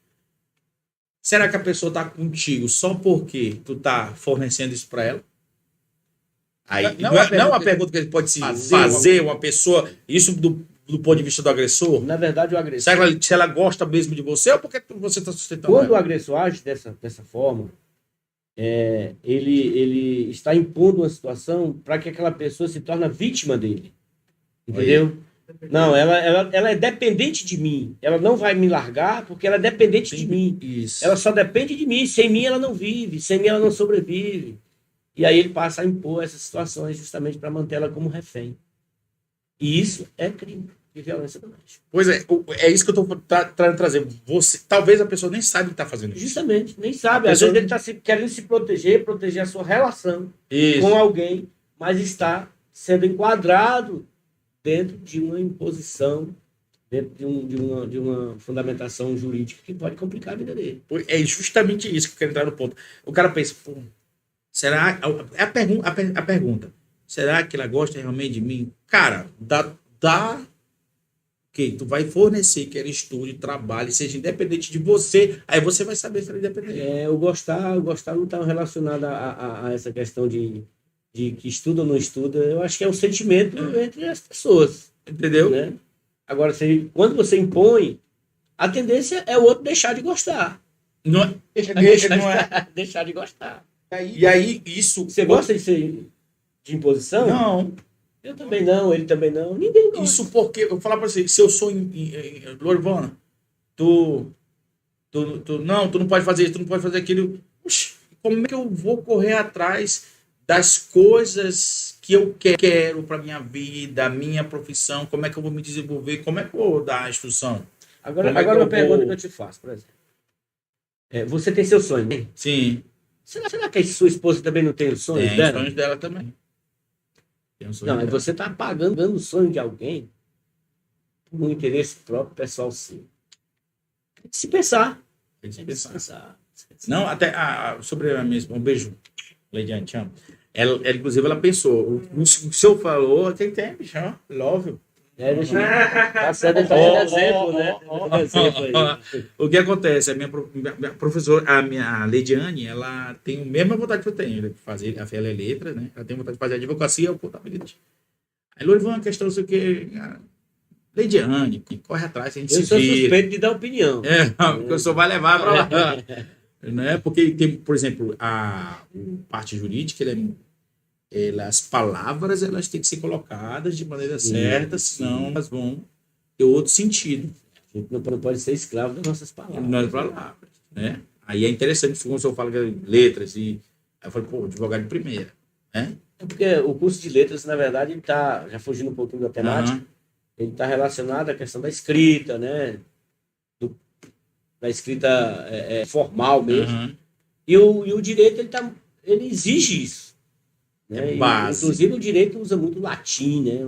Será que a pessoa está contigo só porque tu tá fornecendo isso para ela? Aí, não é uma pergunta que ele pode se fazer uma pessoa, isso do ponto de vista do agressor? Na verdade, o agressor... Se ela gosta mesmo de você ou porque você está sustentando Quando o ela? agressor age dessa forma, ele está impondo uma situação para que aquela pessoa se torne vítima dele. Entendeu? Não, ela é dependente de mim. Ela não vai me largar porque ela é dependente de mim. Isso. Ela só depende de mim. Sem mim ela não vive. Sem mim ela não sobrevive. E aí ele passa a impor essas situações justamente para mantê-la como refém. E isso é crime de violência doméstica. Pois é isso que eu estou tentando trazer. Talvez a pessoa nem saiba que está fazendo isso. Justamente, nem sabe. Às vezes ele está querendo se proteger a sua relação com alguém, mas está sendo enquadrado dentro de uma imposição, dentro de uma fundamentação jurídica que pode complicar a vida dele. É justamente isso que eu quero entrar no ponto. O cara pensa, pô, será... É a pergunta. Será que ela gosta realmente de mim? Cara, dá ok, tu vai fornecer que ela estude, trabalhe, seja independente de você, aí você vai saber se ela é independente. O gostar não está relacionado a essa questão de que estuda ou não estuda. Eu acho que é um sentimento entre as pessoas. Entendeu? Né? Agora, quando você impõe, a tendência é o outro deixar de gostar. Não é? Deixar de gostar. E aí, isso... Você gosta de imposição? Não. Eu também não, ele também não. Ninguém gosta. Isso porque, eu vou falar pra você, se eu sou Lorivana, tu não pode fazer isso, tu não pode fazer aquilo. Oxi, como é que eu vou correr atrás das coisas que eu quero para minha vida, a minha profissão? Como é que eu vou me desenvolver? Como é que eu vou dar a instrução? Agora uma pergunta que eu te faço, por exemplo. Você tem seu sonho, né? Sim. Será que a sua esposa também não tem os sonhos dela? Tem os sonhos dela também. Não, mas você está pagando o sonho de alguém por um interesse próprio, pessoal, sim. Tem que se pensar. Tem que se pensar. Não, até sobre a mesma. Um beijo, Leidiane, te amo. Ela, inclusive, ela pensou. O senhor falou, tem bicho, love you. Deixa eu... Tá certo, ele tá dando exemplo, né? O que acontece? A minha professora, a Leidiane, ela tem a mesma vontade que eu tenho de fazer, ela é letra, né? Ela tem vontade de fazer advocacia ou contabilidade. Aí, Lorivana, uma questão, não sei o que. Leidiane, corre atrás, a gente eu se sou vira. suspeito de dar opinião. Porque o senhor vai levar para lá. Né? Porque tem, por exemplo, a parte jurídica, as palavras elas têm que ser colocadas de maneira certa, senão elas vão ter outro sentido. A gente não pode ser escravo das nossas palavras. Nas palavras, né? Aí é interessante, quando o senhor fala que letras, e aí eu falo, pô, advogado de primeira, né? Porque o curso de letras, na verdade, ele está, já fugindo um pouquinho da temática, ele está relacionado à questão da escrita, né? Da escrita formal mesmo. E o direito, ele exige isso. Né? Inclusive, o direito usa muito latim, né?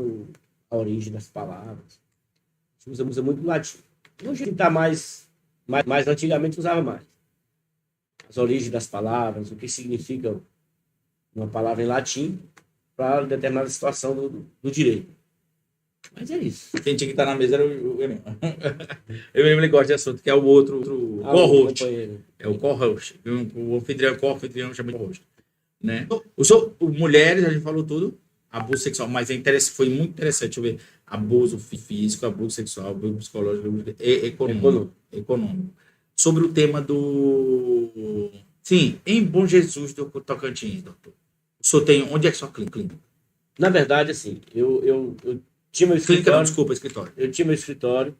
A origem das palavras. Usa muito latim. Hoje está mais antigamente usava mais. As origens das palavras, o que significa uma palavra em latim para determinada situação do direito. Mas é isso. Quem tinha que estar na mesa era o Emílio. Ele gosta de assunto, que é o outro co-host. É o co-host. O anfitrião chama de co-host. Né? Mulheres, a gente falou tudo, abuso sexual, mas foi muito interessante ver abuso físico, abuso sexual, abuso psicológico e econômico. Sobre o tema do... Sim, em Bom Jesus do Tocantins, doutor. O senhor tem... Onde é que sua clínica? Na verdade, assim, eu tinha meu escritório... Clínica não, desculpa, escritório. Eu tinha meu escritório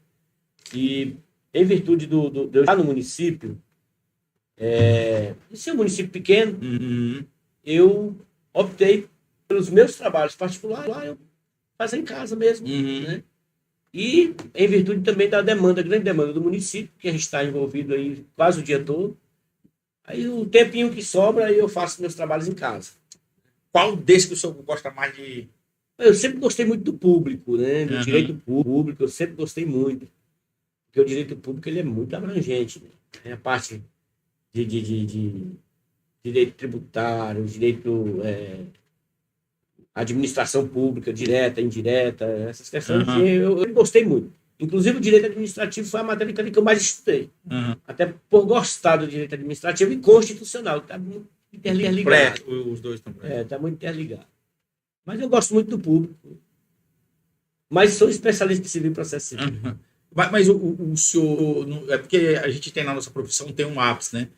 e, em virtude de eu estar no município, de ser um município pequeno, eu optei pelos meus trabalhos particulares, eu fazer em casa mesmo. Né? E em virtude também da grande demanda do município, que a gente está envolvido aí quase o dia todo, aí o tempinho que sobra, eu faço meus trabalhos em casa. Qual desse que o senhor gosta mais de... Eu sempre gostei muito do público, né? Do direito público, eu sempre gostei muito. Porque o direito público ele é muito abrangente. Né? A parte de direito tributário, direito administração pública, direta, indireta, essas questões eu gostei muito. Inclusive, o direito administrativo foi a matéria que eu mais estudei. Até por gostar do direito administrativo e constitucional, que está muito interligado. Os dois estão Está muito interligado. Mas eu gosto muito do público. Mas sou especialista em civil e processo civil. Mas o senhor... É porque a gente tem na nossa profissão, tem um ápice, né?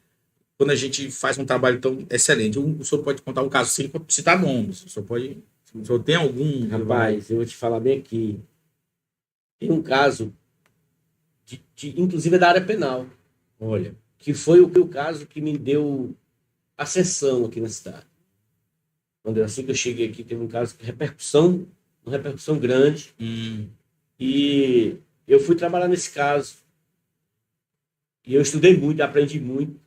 Quando a gente faz um trabalho tão excelente. O senhor pode contar um caso sem citar nomes. O senhor pode... O senhor tem algum... Rapaz, eu vou te falar bem aqui. Tem um caso, inclusive é da área penal. Olha. Que foi o caso que me deu ascensão aqui na cidade. Quando assim que eu cheguei aqui, teve um caso de uma repercussão grande. E eu fui trabalhar nesse caso. E eu estudei muito, aprendi muito.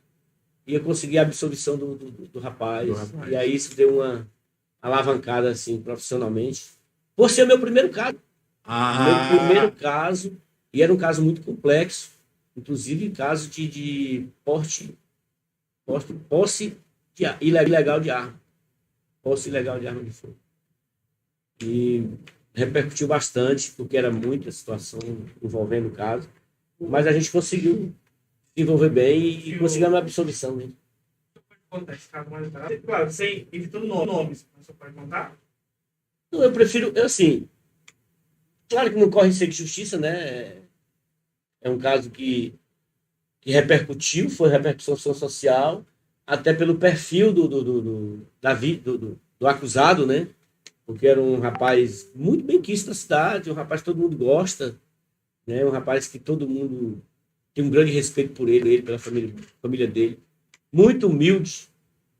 E eu consegui a absolvição do rapaz. E aí isso deu uma alavancada assim, profissionalmente. Por ser o meu primeiro caso. Meu primeiro caso. E era um caso muito complexo. Inclusive caso de posse ilegal de arma. Posse ilegal de arma de fogo. E repercutiu bastante, porque era muita situação envolvendo o caso. Mas a gente conseguiu desenvolver bem e conseguir uma absolvição. Né? Contar esse caso mais tarde. Claro, sem evitando nomes. Você pode contar? Não, eu prefiro, assim, claro que não corre risco de justiça, né? É um caso que repercutiu, foi repercussão social, até pelo perfil do acusado, né? Porque era um rapaz muito bem quisto na cidade, um rapaz que todo mundo gosta, né? Um rapaz que todo mundo tem um grande respeito por ele pela família dele. Muito humilde,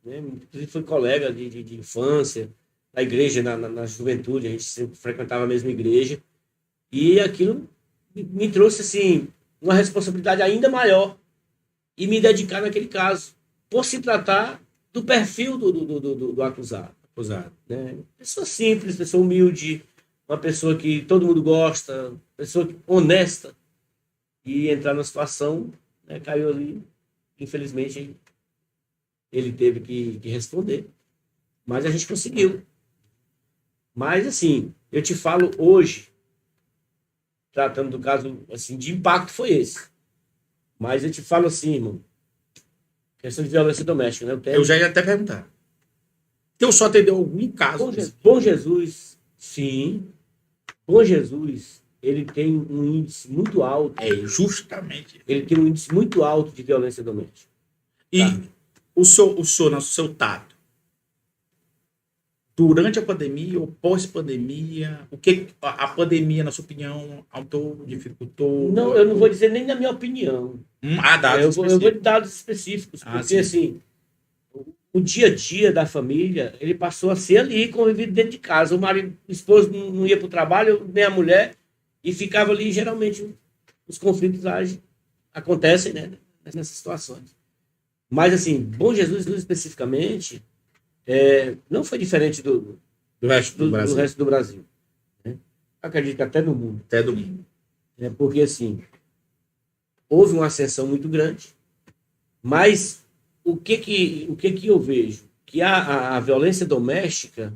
né? Inclusive foi colega de infância, na igreja, na juventude, a gente sempre frequentava a mesma igreja. E aquilo me trouxe, assim, uma responsabilidade ainda maior e me dedicar naquele caso, por se tratar do perfil do acusado. Né? Pessoa simples, pessoa humilde, uma pessoa que todo mundo gosta, pessoa honesta. E entrar na situação, né, caiu ali. Infelizmente, ele teve que responder. Mas a gente conseguiu. Mas, assim, eu te falo hoje, tratando do caso assim, de impacto, foi esse. Mas eu te falo assim, irmão, questão de violência doméstica, né? Eu já ia até perguntar. Então, só atendeu algum caso? Bom Jesus, sim. Bom Jesus, ele tem um índice muito alto. Justamente. Ele tem um índice muito alto de violência doméstica. E o senhor, no seu tato, durante a pandemia ou pós-pandemia, o que a pandemia, na sua opinião, aumentou, dificultou? Não, eu não vou dizer nem na minha opinião. Dados eu vou de dados específicos, porque sim. Assim, o dia a dia da família, ele passou a ser ali, convivido dentro de casa. O marido, o esposo não ia para o trabalho, nem a mulher, e ficava ali, geralmente, os conflitos acontecem, né, nessas situações. Mas, assim, Bom Jesus especificamente, não foi diferente do resto do Brasil. Né? Acredito que até do mundo. Porque, assim, houve uma ascensão muito grande, mas o que eu vejo? Que a violência doméstica,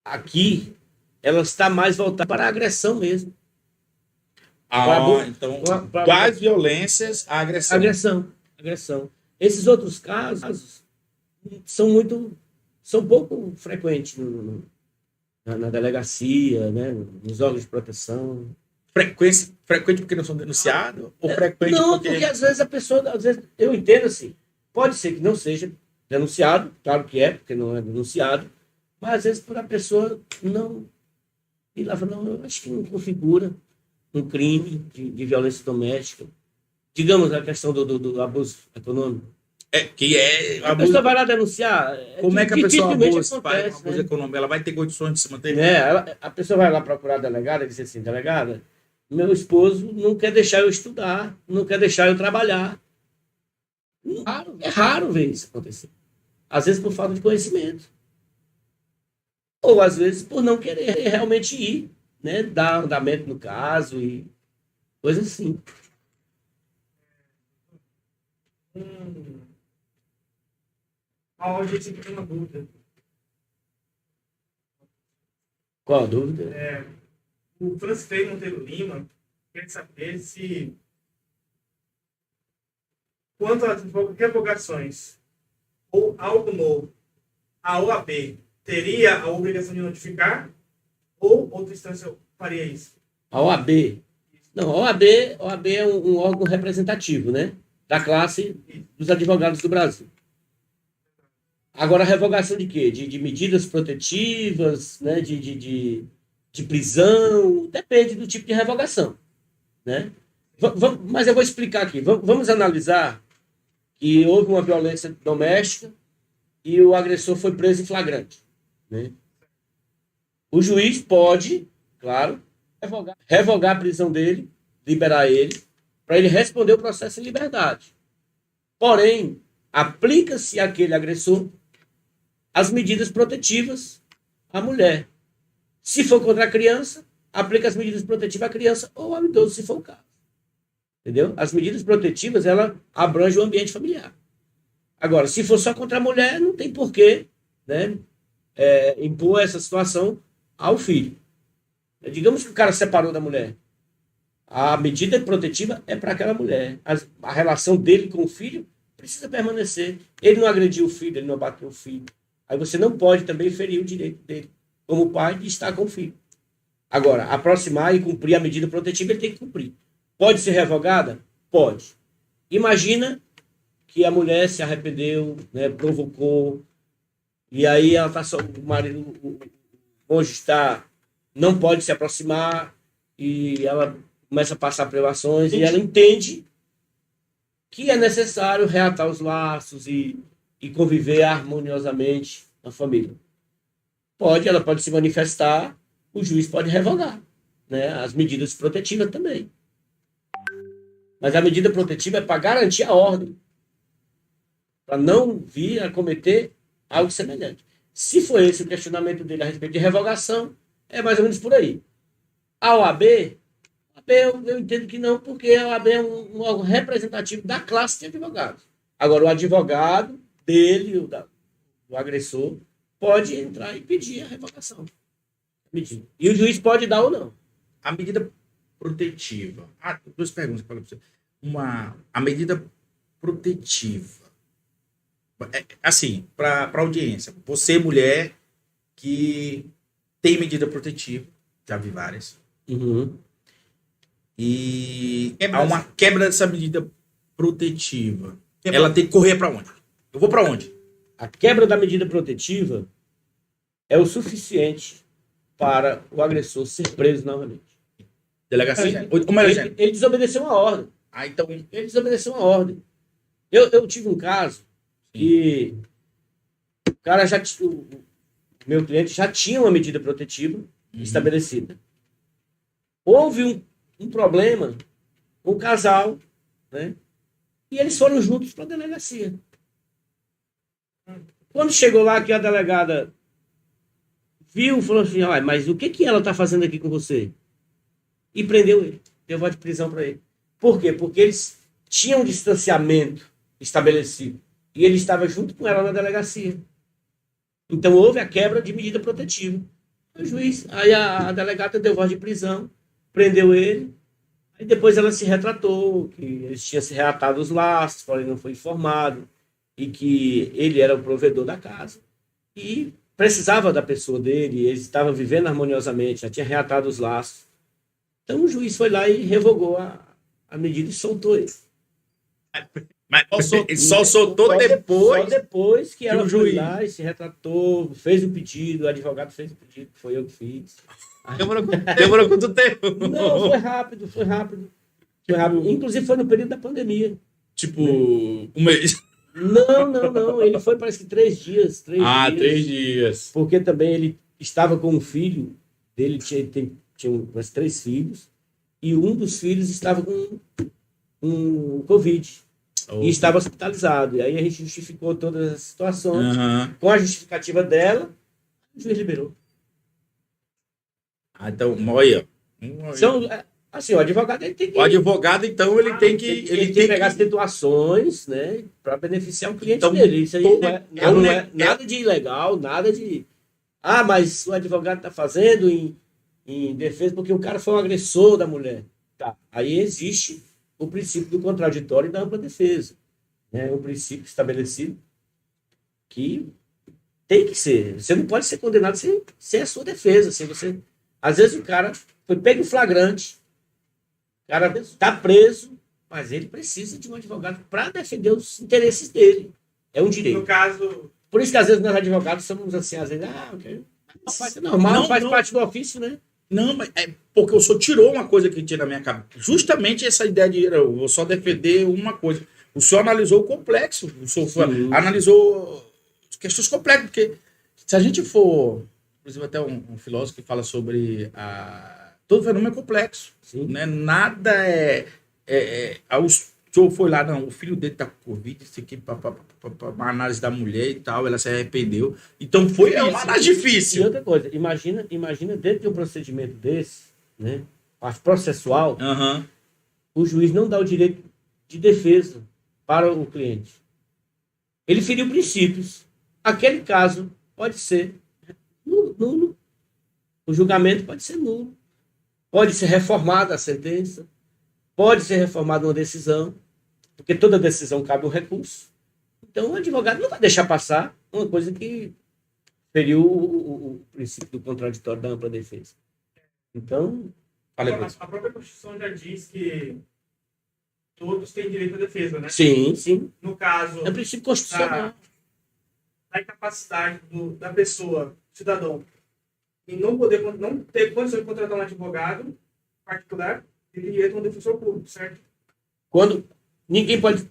aqui, ela está mais voltada para a agressão mesmo. Então, das violências, a agressão. Agressão. Esses outros casos são pouco frequentes na delegacia, né, nos órgãos de proteção. Frequente porque não são denunciados? Ou frequente não, porque às vezes a pessoa, eu entendo assim, pode ser que não seja denunciado, claro que porque não é denunciado, mas às vezes por a pessoa não ir lá e falar, não, eu acho que não configura um crime de violência doméstica. Digamos a questão do abuso econômico. A pessoa vai lá denunciar. Como é que a pessoa abusa acontece, econômico? Ela vai ter condições de se manter? A pessoa vai lá procurar a delegada e diz assim, delegada, meu esposo não quer deixar eu estudar, não quer deixar eu trabalhar. É raro ver isso acontecer. Às vezes por falta de conhecimento. Ou às vezes por não querer realmente ir, né? Dar andamento no caso e coisas assim. A audiência tem uma dúvida. Qual a dúvida? O Francilei Monteiro Lima quer saber se, quanto às revogações ou algo novo, a OAB teria a obrigação de notificar ou outra instância faria isso? A OAB. Não, a OAB é um órgão representativo, né? Da classe dos advogados do Brasil. Agora, a revogação de quê? De medidas protetivas, né? de prisão, depende do tipo de revogação, né? Mas eu vou explicar aqui. Vamos analisar que houve uma violência doméstica e o agressor foi preso em flagrante, né? O juiz pode, claro, revogar a prisão dele, liberar ele, para ele responder o processo em liberdade. Porém, aplica-se àquele agressor as medidas protetivas à mulher. Se for contra a criança, aplica as medidas protetivas à criança ou ao idoso, se for o caso. Entendeu? As medidas protetivas, ela abrange o ambiente familiar. Agora, se for só contra a mulher, não tem porquê, né, impor essa situação ao filho. Digamos que o cara separou da mulher. A medida protetiva é para aquela mulher. A relação dele com o filho precisa permanecer. Ele não agrediu o filho, ele não bateu o filho. Aí você não pode também ferir o direito dele, como pai, de estar com o filho. Agora, aproximar e cumprir a medida protetiva, ele tem que cumprir. Pode ser revogada? Pode. Imagina que a mulher se arrependeu, né, provocou, e aí ela tá só, o marido, o cônjuge está, não pode se aproximar, e ela começa a passar privações, e ela entende que é necessário reatar os laços e conviver harmoniosamente na família. Ela pode se manifestar, o juiz pode revogar, né, as medidas protetivas também. Mas a medida protetiva é para garantir a ordem, para não vir a cometer algo semelhante. Se for esse o questionamento dele a respeito de revogação, é mais ou menos por aí. A OAB eu entendo que não, porque a OAB é um órgão representativo da classe de advogados. Agora, o advogado dele, do agressor, pode entrar e pedir a revogação. E o juiz pode dar ou não. A medida protetiva. Duas perguntas para você. A medida protetiva. Assim, para a audiência. Você, mulher, que tem medida protetiva, já vi várias. Uhum. E há uma quebra dessa medida protetiva. Ela tem que correr para onde? Eu vou para onde? A quebra da medida protetiva é o suficiente para o agressor ser preso novamente. Delegacia? Ele desobedeceu uma ordem. Então... Ele desobedeceu uma ordem. Eu tive um caso que o cara o meu cliente já tinha uma medida protetiva estabelecida. Houve um problema com o casal, né? E eles foram juntos para a delegacia. Quando chegou lá, que a delegada viu, falou assim, mas o que ela está fazendo aqui com você? E prendeu ele, deu voz de prisão para ele. Por quê? Porque eles tinham um distanciamento estabelecido e ele estava junto com ela na delegacia. Então houve a quebra de medida protetiva. O juiz, aí a delegada deu voz de prisão, prendeu ele, aí depois ela se retratou, que eles tinham se reatado os laços, porém não foi informado, e que ele era o provedor da casa, e precisava da pessoa dele, eles estavam vivendo harmoniosamente, já tinha reatado os laços. Então o juiz foi lá e revogou a medida e soltou ele. Mas só soltou depois? Só depois que ela o foi juiz lá e se retratou, fez o pedido, o advogado fez o pedido, foi eu que fiz. Demorou quanto tempo? Não, foi rápido. Inclusive foi no período da pandemia. Tipo, um mês. Não. Ele foi, parece que 3 dias. 3 dias. Porque também ele estava com um filho dele, tinha umas 3 filhos, e um dos filhos estava com Covid. E estava hospitalizado. E aí a gente justificou todas as situações. Com a justificativa dela, o juiz liberou. Então, olha. Então, assim, o advogado ele tem que... O advogado, então, ele tem que pegar as situações, né, para beneficiar o cliente dele. Isso aí não é nada de ilegal, nada de... Mas o advogado está fazendo em defesa porque o cara foi um agressor da mulher. Tá. Aí existe o princípio do contraditório e da ampla defesa. É um princípio estabelecido que tem que ser. Você não pode ser condenado sem a sua defesa. Sem você... Às vezes o cara foi pego em flagrante, o cara está preso, mas ele precisa de um advogado para defender os interesses dele. É um direito. No caso... Por isso que às vezes nós advogados somos assim, às vezes, ok. É normal, faz parte do ofício, né? Não, mas é porque o senhor tirou uma coisa que tinha na minha cabeça. Justamente essa ideia de eu vou só defender uma coisa. O senhor analisou o complexo. O senhor analisou questões complexas. Porque se a gente for... Inclusive até um filósofo que fala sobre todo fenômeno é complexo. Né? Nada o senhor foi lá, não, o filho dele tá com Covid, isso aqui, uma análise da mulher e tal, ela se arrependeu. Então foi uma análise difícil. E outra coisa, imagina dentro de um procedimento desse, né, parte processual, o juiz não dá o direito de defesa para o cliente. Ele feriu princípios. Aquele caso pode ser nulo. O julgamento pode ser nulo. Pode ser reformada a sentença. Pode ser reformada uma decisão. Porque toda decisão cabe um recurso. Então o advogado não vai deixar passar uma coisa que feriu o princípio do contraditório da ampla defesa. Então... A própria Constituição já diz que todos têm direito à defesa, né? Sim. No caso... É um princípio constitucional. Da incapacidade da pessoa, cidadão, em não ter condição de contratar um advogado particular, ele entra um defensor público, certo? Quando ninguém pode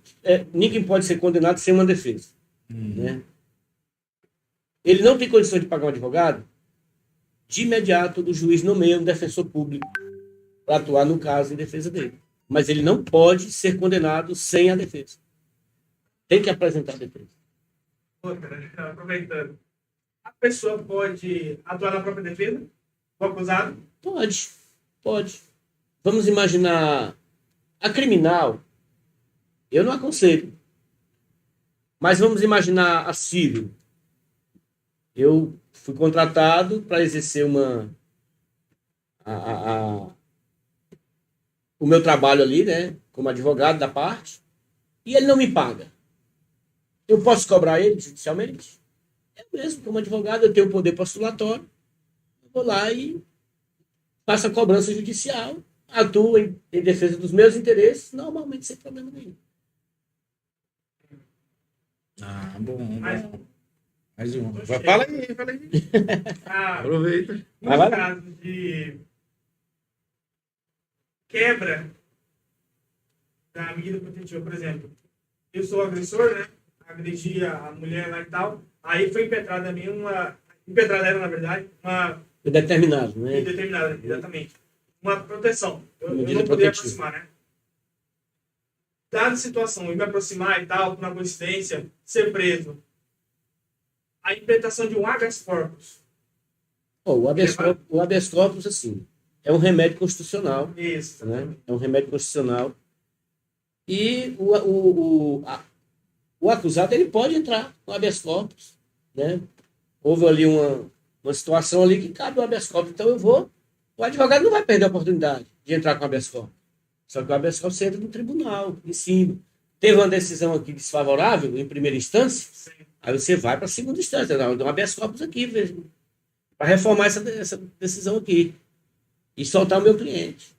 ser condenado sem uma defesa. Né? Ele não tem condição de pagar um advogado, de imediato o juiz nomeia um defensor público para atuar no caso em defesa dele. Mas ele não pode ser condenado sem a defesa. Tem que apresentar a defesa. Outra, aproveitando. A pessoa pode atuar na própria defesa? O acusado? Pode. Vamos imaginar a criminal. Eu não aconselho. Mas vamos imaginar a civil. Eu fui contratado para exercer o meu trabalho ali, né, como advogado da parte, e ele não me paga. Eu posso cobrar ele judicialmente? Eu mesmo, como advogado, eu tenho o poder postulatório. Eu vou lá e faço a cobrança judicial, atuo em defesa dos meus interesses, normalmente sem problema nenhum. Bom. Mais um. Fala aí. Aproveita. No caso de quebra da medida protetiva, por exemplo, eu sou agressor, né? Agredi a mulher lá e tal, aí foi impetrada a mim impetrada era, na verdade, uma... Determinado, né? Indeterminada, exatamente. Uma proteção. Eu não protetiva. poderia aproximar, né? Dada a situação, eu me aproximar e tal, por uma coincidência, ser preso. A impetração de um habeas corpus. O habeas corpus, assim, é um remédio constitucional. Isso. Né? É um remédio constitucional. E o acusado ele pode entrar no habeas corpus. Né? Houve ali uma situação ali que cabe o habeas corpus. Então o advogado não vai perder a oportunidade de entrar com o habeas corpus. Só que o habeas corpus entra no tribunal, em cima. Teve uma decisão aqui desfavorável em primeira instância, sim. Aí você vai para a segunda instância. Não, tem um habeas corpus aqui, para reformar essa decisão aqui. E soltar o meu cliente.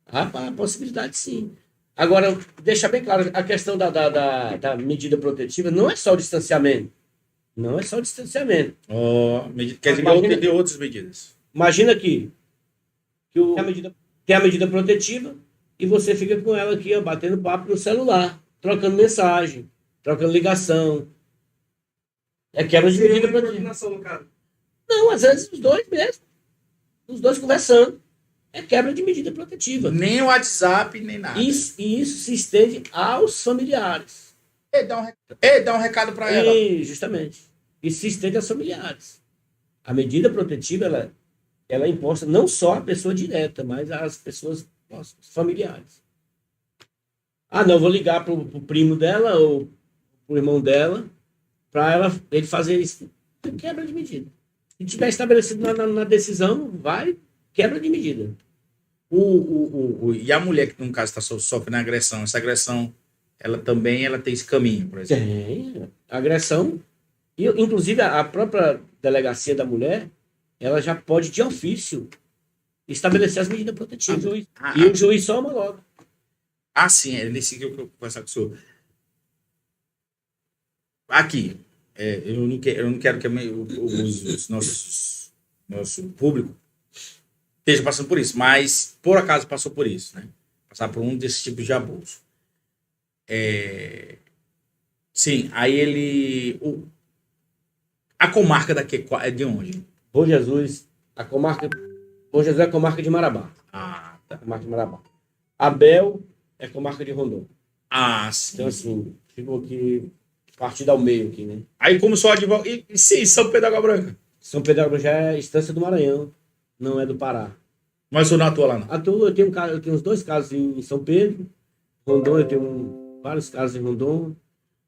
Há a possibilidade, sim. Agora, deixa bem claro, a questão da medida protetiva não é só o distanciamento. Não é só o distanciamento. Quer dizer, tem outras medidas. Imagina aqui que tem a medida protetiva e você fica com ela aqui, ó, batendo papo no celular, trocando mensagem, trocando ligação. É quebra de medida protetiva. Não, às vezes os dois mesmo. Os dois conversando. É quebra de medida protetiva. Nem o WhatsApp, nem nada. E isso se estende aos familiares. Dá um recado para ela. Justamente. Isso se estende aos familiares. A medida protetiva, ela é imposta não só à pessoa direta, mas às pessoas familiares. Não, vou ligar para o primo dela ou para o irmão dela para ele fazer isso. É quebra de medida. Se tiver estabelecido na decisão, vai, quebra de medida. E a mulher que, no caso, está sofrendo agressão, essa agressão, ela tem esse caminho, por exemplo. Tem agressão. E, inclusive, a própria delegacia da mulher, ela já pode, de ofício, estabelecer as medidas protetivas. E o juiz só homologa. Sim, é nesse que eu vou conversar com o senhor. Aqui, eu não quero que nosso público esteja passando por isso, mas por acaso passou por isso, né? Passar por um desses tipos de abuso. Sim, aí a comarca daqui é de onde? Bom Jesus, Bom Jesus é a comarca de Marabá. Tá. Comarca de Marabá. Abel é comarca de Rondônia. Sim. Então, assim, ficou aqui, partida ao meio aqui, né? Aí, como sou advogado. E sim, São Pedro da Água Branca. São Pedro da Água Branca já é estância do Maranhão, não é do Pará. Mas o senhor não atua lá, não? Eu tenho uns 2 casos em São Pedro. Rondônia, eu tenho vários casos em Rondônia.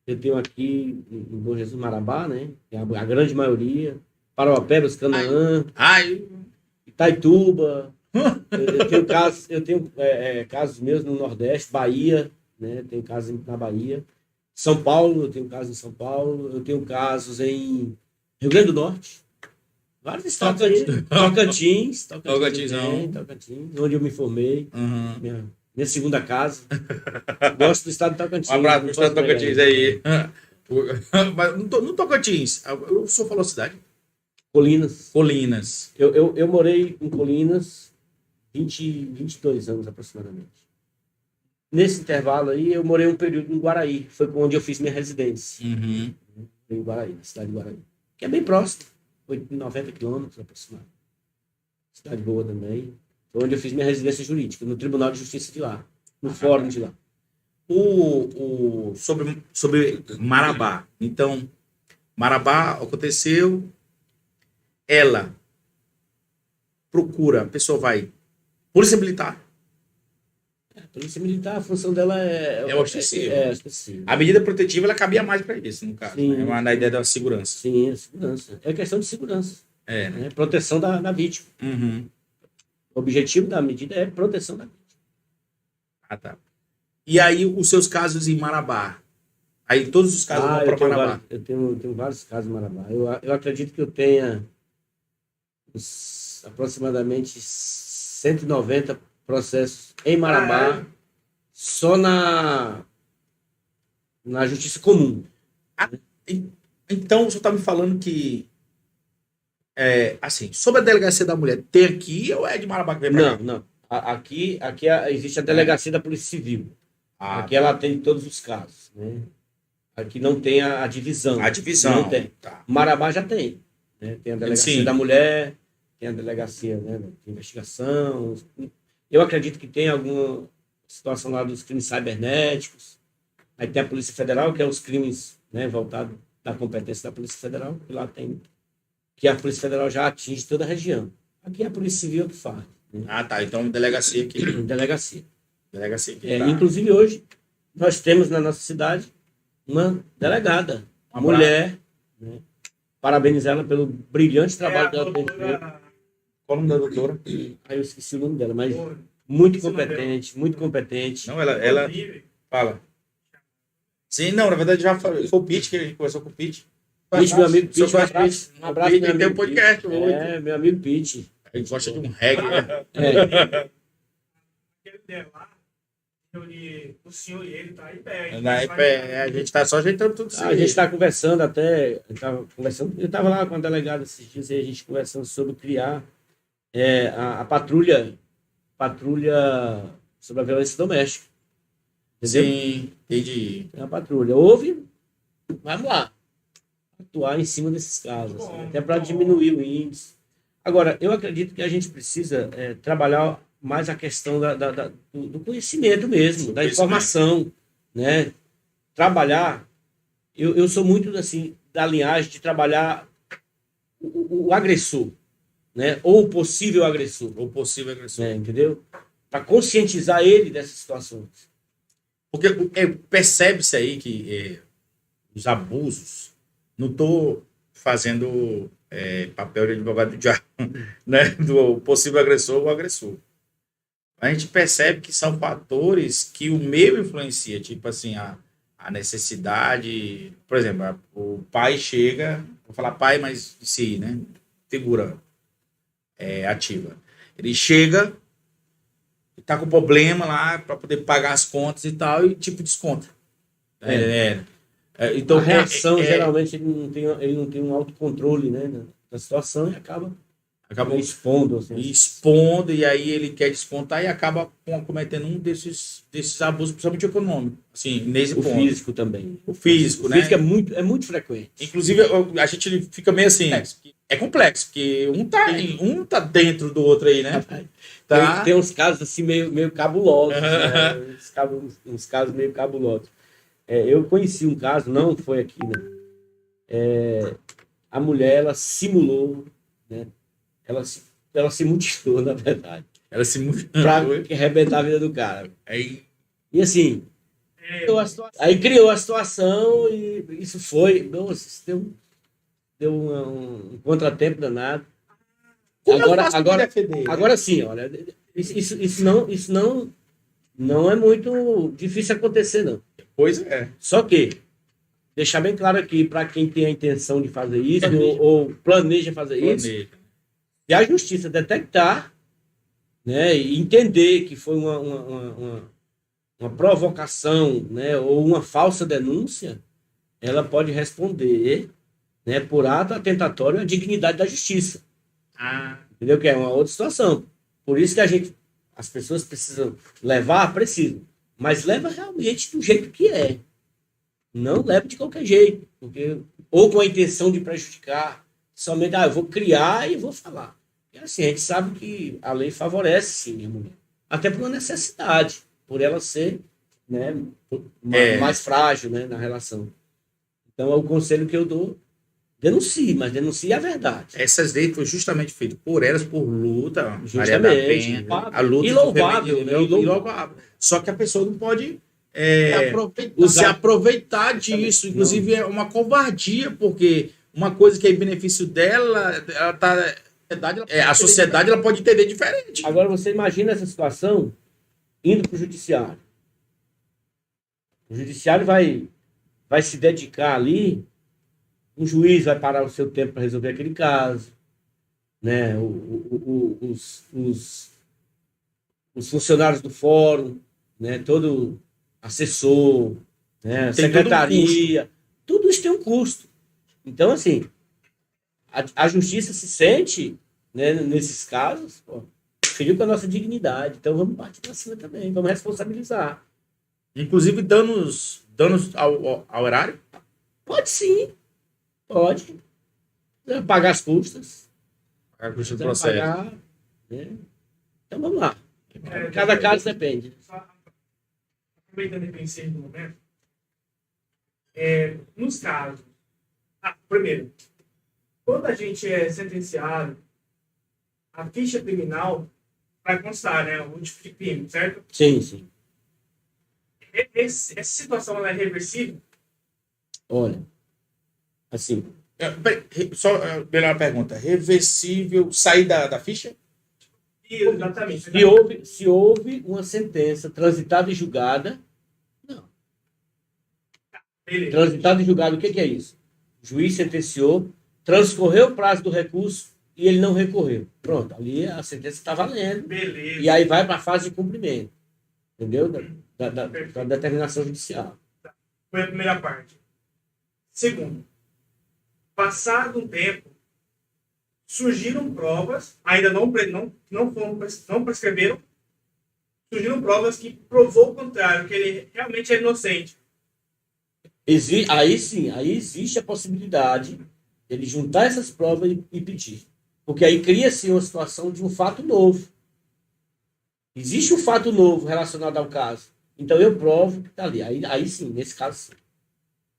Eu tenho aqui em Bom Jesus, Marabá, né? A grande maioria. Parauapebas, Canaã, Itaituba. Eu tenho casos meus no Nordeste, Bahia, né? Tenho casos na Bahia. São Paulo, eu tenho casos em São Paulo. Eu tenho casos em Rio Grande do Norte. Vários estados aí. Tocantins, onde eu me formei. Minha segunda casa. Gosto do estado de Tocantins. Um abraço pro estado de Tocantins aí. Mas no Tocantins, o senhor falou cidade? Colinas. Eu morei em Colinas 22 anos aproximadamente. Nesse intervalo aí, eu morei um período em Guaraí. Foi onde eu fiz minha residência. Em Guaraí, na cidade de Guaraí. Que é bem próximo. 90 quilômetros aproximadamente. Cidade boa também. Foi onde eu fiz minha residência jurídica, no Tribunal de Justiça de lá. No fórum de lá. Sobre Marabá. Então, Marabá aconteceu, ela procura, a pessoa vai, Polícia Militar. A Polícia Militar, a função dela é ostensiva. Ostensiva. A medida protetiva, ela cabia mais para isso, no caso. Sim. Né? Na ideia da segurança. Sim, segurança. É questão de segurança. Né? Proteção da vítima. O objetivo da medida é proteção da vítima. Tá. E aí, os seus casos em Marabá? Aí, todos os casos vão para Marabá? Eu tenho vários casos em Marabá. Eu acredito que eu tenha aproximadamente 190 processos em Marabá, só na Justiça Comum. Então, o senhor está me falando que, assim, sobre a Delegacia da Mulher, tem aqui ou é de Marabá que vem para cá? Não. Aqui existe a Delegacia da Polícia Civil. Aqui ela atende todos os casos, né? Aqui não tem a divisão. A divisão. Não tem. Tá. Marabá já tem. Né? Tem a Delegacia da Mulher, tem a Delegacia, né, de Investigação. Eu acredito que tem alguma situação lá dos crimes cibernéticos. Aí tem a Polícia Federal, que é os crimes, né, voltados da competência da Polícia Federal, que lá tem. Que a Polícia Federal já atinge toda a região. Aqui é a Polícia Civil que faz. Né? Tá. Então, delegacia aqui. Delegacia aqui. Tá. Inclusive, hoje, nós temos na nossa cidade uma delegada, uma mulher, né? Parabenizar ela pelo brilhante trabalho que ela tem feito. Qual o nome da doutora? Eu esqueci o nome dela, mas muito competente. Não, ela fala. Sim, não, na verdade já foi o Pete que a gente conversou com o Pete. Pete, meu amigo Pete, um abraço, meu amigo. Tem um podcast hoje. Meu amigo Pete. A gente gosta de um reggae, né? Aquele dela lá, o senhor e ele tá aí perto. A gente tá só ajeitando tudo isso. A gente tá conversando até. Eu tava lá com a delegada esses dias e a gente conversando sobre criar a patrulha sobre a violência doméstica. Entendeu? Sim, entendi. É a patrulha. Vamos lá. Atuar em cima desses casos. Até para diminuir o índice. Agora, eu acredito que a gente precisa trabalhar mais a questão do conhecimento mesmo, da informação, né? Trabalhar, eu sou muito assim da linhagem de trabalhar o agressor, né? Ou o possível agressor. Entendeu? Para conscientizar ele dessas situações. Porque percebe-se aí que os abusos, não estou fazendo papel de advogado do diabo, né? Do possível agressor ou agressor. A gente percebe que são fatores que o meio influencia, tipo assim, a necessidade. Por exemplo, o pai chega, vou falar pai, mas de si, né? Figura ativa. Ele chega, tá com problema lá para poder pagar as contas e tal, e tipo desconta. Então, a reação, geralmente, ele não tem um autocontrole, né, da situação e acaba expondo. Assim. Expondo, e aí ele quer descontar e acaba cometendo um desses abusos, principalmente econômico. Assim, nesse ponto. Físico também. O físico, o né? físico é muito frequente. Inclusive, a gente fica meio assim. É complexo, porque um tá dentro do outro aí, né? Tá. Tem uns casos assim meio cabulosos. Né? uns casos meio cabulosos. Eu conheci um caso, não foi aqui, né? A mulher, ela simulou, né? Ela se mutilou, na verdade. Ela se mutilou. Pra arrebentar a vida do cara. Aí... E assim, aí criou a situação e isso foi... Nossa, isso deu um contratempo danado. Agora sim, olha, isso não é muito difícil acontecer, não. Pois é. Só que, deixar bem claro aqui, para quem tem a intenção de fazer isso ou planeja fazer isso, e a justiça detectar, né, e entender que foi uma provocação, né, ou uma falsa denúncia, ela pode responder, né, por ato atentatório à dignidade da justiça. Entendeu? Que é uma outra situação. Por isso que as pessoas precisam levar, mas leva realmente do jeito que é. Não leva de qualquer jeito. Ou com a intenção de prejudicar. Somente, eu vou criar e vou falar. E assim, a gente sabe que a lei favorece, sim, a mulher. Até por uma necessidade. Por ela ser, né, mais frágil, né, na relação. Então, é o conselho que eu dou. Denuncie, mas denuncie a verdade. Essas leis foram justamente feitas por elas, por luta. Justamente. A luta e louvável, né? Louvável. Só que a pessoa não pode se aproveitar disso. Inclusive, é uma covardia, porque uma coisa que é em benefício dela, ela tá... a sociedade ela pode entender diferente. Agora, você imagina essa situação indo para o judiciário. O judiciário vai se dedicar ali. Um juiz vai parar o seu tempo para resolver aquele caso, né? Os funcionários do fórum, né? Todo assessor, né? Secretaria, tudo isso tem um custo. Então, assim, a justiça se sente, né, nesses casos, feriu com a nossa dignidade. Então, vamos partir para cima também, vamos responsabilizar. Inclusive, danos ao erário? Pode sim. Pode. Pagar as custas. Pagar a custa do processo. Né? Então vamos lá. Cada caso depende. Aproveitando e pensando no momento, nos casos. Primeiro, quando a gente é sentenciado, a ficha criminal vai constar, né? O tipo de crime, certo? Sim, sim. Essa situação ela é reversível? Olha. Assim. Só melhor pergunta. Reversível sair da ficha? Exatamente. Se houve uma sentença transitada e julgada, não. Beleza. Transitada e julgada, o que é isso? O juiz sentenciou, transcorreu o prazo do recurso e ele não recorreu. Pronto, ali a sentença está valendo. Beleza. E aí vai para a fase de cumprimento. Entendeu? Da determinação judicial. Foi a primeira parte. Segundo, passado um tempo, surgiram provas, ainda não prescreveram, surgiram provas que provou o contrário, que ele realmente é inocente. Aí sim, aí existe a possibilidade de ele juntar essas provas e pedir. Porque aí cria-se uma situação de um fato novo. Existe um fato novo relacionado ao caso. Então eu provo que está ali. Aí sim, nesse caso sim.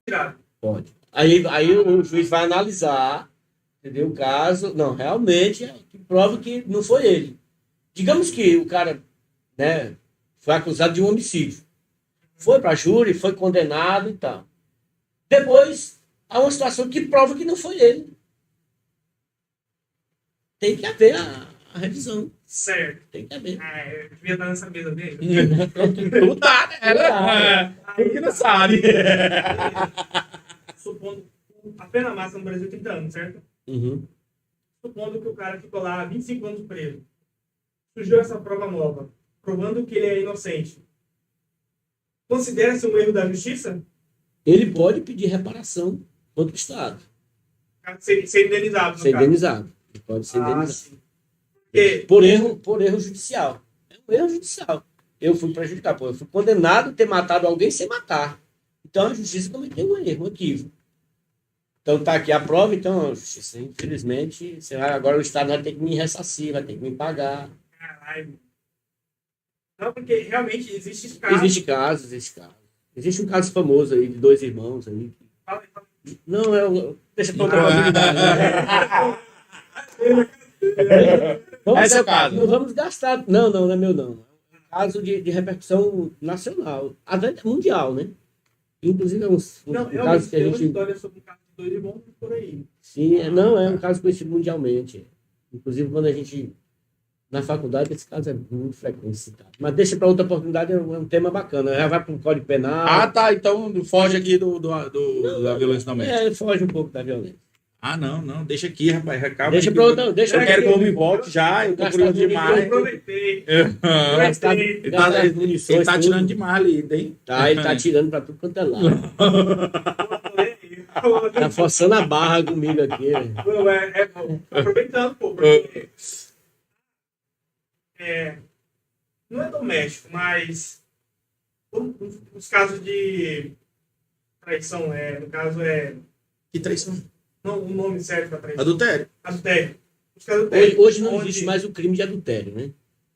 Tirado. Pode. Aí o juiz vai analisar, entendeu? O caso. Não, realmente prova que não foi ele. Digamos que o cara, né, foi acusado de um homicídio. Foi para júri, foi condenado e tal. Depois, há uma situação que prova que não foi ele. tem que haver a revisão. Certo. Tem que haver. Eu devia estar nessa mesa dele. Não tá, né? Quem que não sabe? Supondo a pena máxima no Brasil é 30 anos, certo? Uhum. Supondo que o cara ficou lá 25 anos preso. Surgiu essa prova nova, provando que ele é inocente. Considera-se um erro da justiça? Ele pode pedir reparação contra o Estado. Ser indenizado, no Ser caso. indenizado. Ele pode ser indenizado. Sim. Porque, Por erro judicial. É um erro judicial. Eu fui prejudicado. Eu fui condenado a ter matado alguém sem matar. Então a justiça cometeu um erro, um equívoco. Então tá aqui a prova, então, justiça, infelizmente, agora o Estado vai ter que me ressarcir, vai ter que me pagar. caralho. Não, porque realmente existe casos. Existe caso. Existe um caso famoso aí de 2 irmãos aí. Fala aí. Não, deixa pra outra oportunidade. Esse é o caso. Não vamos gastar. Não é meu não. É um caso de repercussão nacional, até mundial, né? Inclusive é um Não, caso que a tem uma gente... história sobre um caso de 2 irmãos por aí. Sim, é um caso conhecido mundialmente. Inclusive, quando a gente... Na faculdade, esse caso é muito frequente citado. Mas deixa para outra oportunidade, é um tema bacana. Já vai para o Código Penal. Ah, tá. Então foge aqui da violência doméstica. Foge um pouco da violência. Ah, não. Deixa aqui, rapaz. Recalma. Deixa aí para que outra... Deixa Eu quero que o homem volte já. Eu tô curioso Eu demais. aproveitei. gastar Ele as munições. Ele tá tudo. tirando demais ali, hein? Tá, ele tá tirando para tudo quanto é lado. Tá forçando a barra comigo aqui. Né? Aproveitando, pô, porque não é doméstico, mas os casos de traição, no caso Que traição. não o nome certo para traição. Adultério. Adultério. Os casos de adultério, Hoje não onde- existe mais o crime de adultério, né?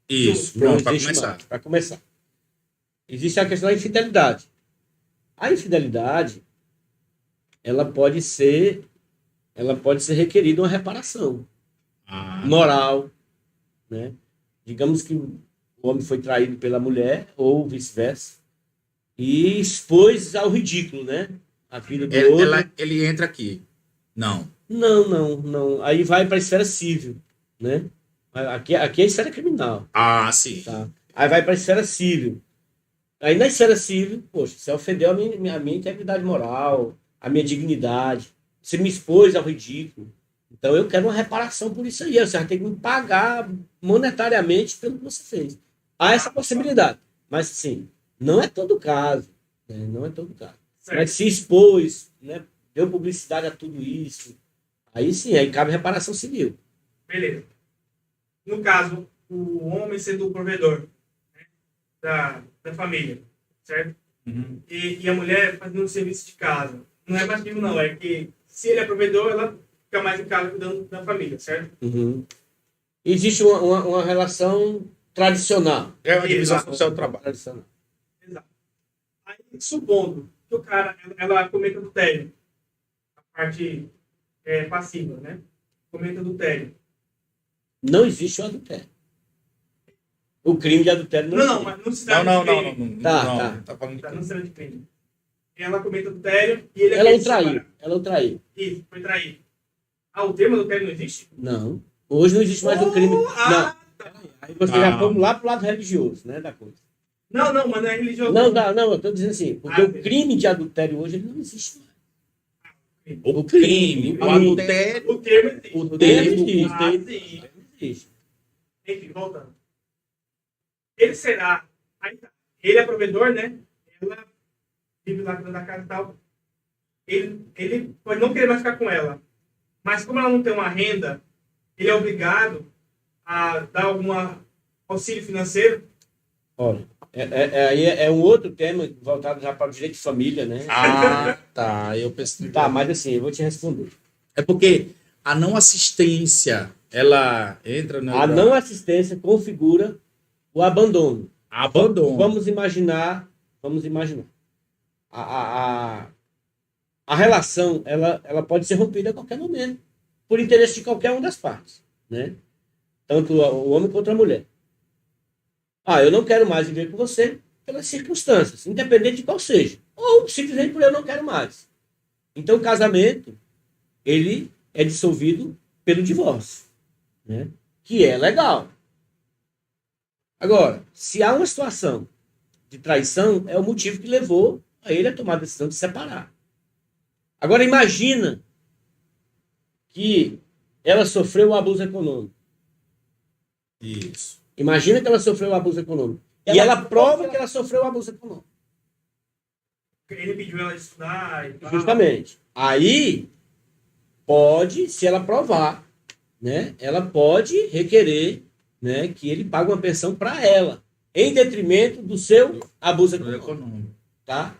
Isso. Não Pronto, para existe começar. mais. Para começar. Existe a questão da infidelidade. A infidelidade, ela pode ser requerida uma reparação Ah, moral, né? Digamos que o homem foi traído pela mulher ou vice-versa e expôs ao ridículo, né? A vida do outro. ele entra aqui. Não. Não. Aí vai para a esfera civil, né? Aqui é a esfera criminal. Ah, sim. Tá? Aí vai para a esfera civil. Aí na esfera civil, poxa, você ofendeu a minha integridade moral, a minha dignidade, você me expôs ao ridículo. Então eu quero uma reparação por isso aí. Você vai ter que me pagar monetariamente pelo que você fez. Há essa possibilidade. Mas sim, não é todo caso. Né? Não é todo caso. Certo. Mas se expôs, né? Deu publicidade a tudo isso. Aí sim, aí cabe reparação civil. Beleza. No caso, o homem sendo o provedor, né, da família, certo? Uhum. E a mulher fazendo um serviço de casa. Não é machismo, não. É que se ele é provedor, ela fica mais em casa cuidando da família, certo? Uhum. Existe uma relação tradicional. É uma divisão Exato. social do trabalho. Tradicional. Exato. Aí, supondo que o cara, ela cometa adultério, a parte passiva, né? Cometa adultério. Não existe o adultério. O crime de adultério não Não, existe. mas não se Não, dá não, de não, crime. não. Tá, Não, tá. tá falando de Não se dá de crime. Ela cometa adultério e ele Ela quer o se traiu. separar. Ela o traiu. Isso, foi traído. Ah, o termo adultério não existe? Não. Hoje não existe mais o crime. Não. Aí você já vamos lá pro lado religioso, né, da coisa. Não, mas não é religioso. Não, eu tô dizendo assim, porque Ah, o crime de adultério hoje ele não existe mais. O crime, o adultério. O termo existe. O termo termo- existe. Ah, Ele sim. existe. Enfim, voltando. Ele será. Aí tá. Ele é provedor, né? Ela vive lá dentro da casa e tal. Ele pode não querer mais ficar com ela. Mas como ela não tem uma renda, ele é obrigado a dar algum auxílio financeiro. Olha, aí é um outro tema voltado já para o direito de família, né? Ah, tá. Eu pensei. Tá, mas assim, eu vou te responder. É porque a não assistência, ela entra na. A não assistência configura o abandono. Abandono. Vamos imaginar. A relação, ela pode ser rompida a qualquer momento, por interesse de qualquer uma das partes, né? Tanto o homem quanto a mulher. Eu não quero mais viver com você pelas circunstâncias, independente de qual seja. Ou simplesmente porque eu não quero mais. Então, o casamento, ele é dissolvido pelo divórcio. né? Que é legal. Agora, se há uma situação de traição, é o motivo que levou a ele a tomar a decisão de separar. Agora, imagina que ela sofreu o abuso econômico. Isso. Imagina que ela sofreu o abuso econômico. E ela prova que ela sofreu o abuso econômico. Ele pediu ela estudar e tal. Justamente. Aí, pode, se ela provar, né, ela pode requerer, né, que ele pague uma pensão para ela, em detrimento do seu abuso econômico. Tá?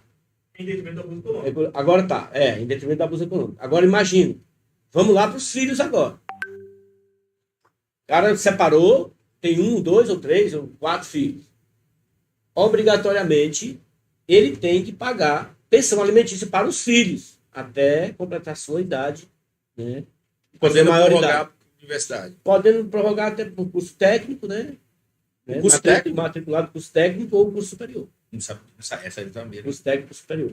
Em detrimento do abuso econômico. Agora tá, em detrimento do abuso econômico. Agora imagina, vamos lá para os filhos agora. O cara separou, tem 1, 2 ou 3 ou 4 filhos. Obrigatoriamente, ele tem que pagar pensão alimentícia para os filhos, até completar sua idade, né? Podendo maioridade. prorrogar a universidade. Podendo prorrogar até por curso técnico, né? Curso técnico? Matriculado curso técnico ou curso superior. Não sabe, essa aí também. Curso técnico superior.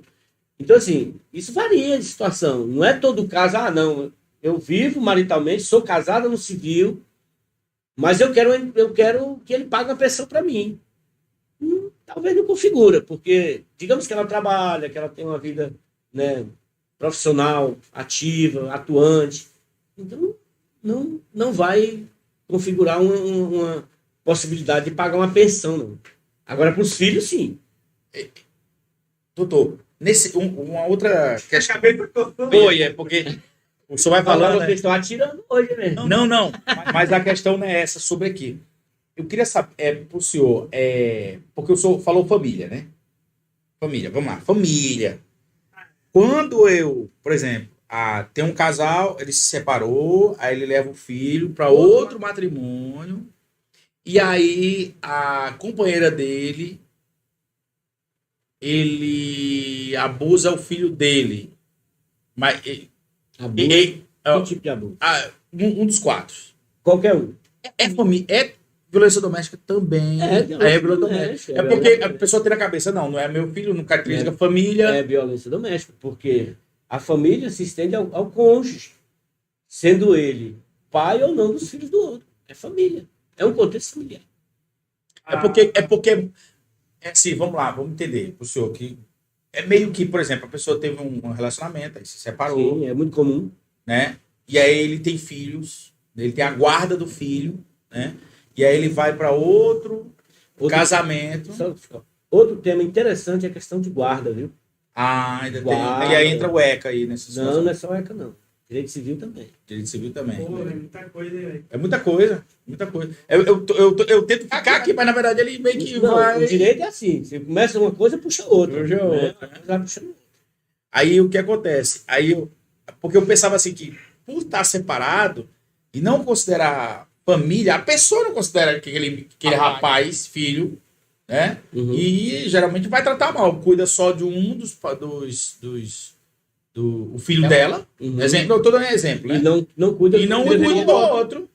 Então, assim, isso varia de situação. Não é todo caso, não, eu vivo maritalmente, sou casado no civil, mas eu quero que ele pague uma pensão para mim. Talvez não configura, porque digamos que ela trabalha, que ela tem uma vida, né, profissional, ativa, atuante. Então, não vai configurar uma possibilidade de pagar uma pensão, não. Agora, para os filhos, sim. Doutor, uma outra questão. Acabei de cortar. Foi, porque o senhor vai falando. Vocês estão atirando hoje mesmo. Não. Mas a questão não é essa sobre aqui. Eu queria saber, para o senhor, porque o senhor falou família, né? Família, vamos lá. Família. Quando eu, por exemplo, tem um casal, ele se separou, aí ele leva o filho para outro matrimônio, e aí a companheira dele, ele abusa o filho dele. Mas, Abuso? Que tipo de abuso? um dos 4. Qualquer um. É família, violência doméstica também. Violência violência doméstica. É porque a pessoa tem na cabeça, não é meu filho, não caracteriza família. É violência doméstica, porque a família se estende ao cônjuge, sendo ele pai ou não dos filhos do outro. É família. É um contexto familiar. É porque assim, vamos lá, vamos entender pro senhor que é meio que, por exemplo, a pessoa teve um relacionamento, aí se separou. Sim, é muito comum. Né? E aí ele tem filhos, ele tem a guarda do filho, né? E aí ele vai para outro casamento. Outro tema interessante é a questão de guarda, viu? Ainda guarda. tem. E aí entra o ECA aí nessa situação. Não é só o ECA, não. Direito civil também. Direito civil também. Pô, é muita coisa, velho. É muita coisa, muita coisa. Eu tento ficar aqui, mas na verdade ele meio que vai... O direito é assim, você começa uma coisa, puxa outra. Puxa outra. Né? Vai puxando outra. Aí o que acontece? Porque eu pensava assim que, por estar separado e não considerar família, a pessoa não considera aquele rapaz, filho, né? Uhum. E geralmente vai tratar mal. Cuida só de um o filho dela. Uhum. Exemplo, eu tô dando exemplo, né? E não cuida do outro.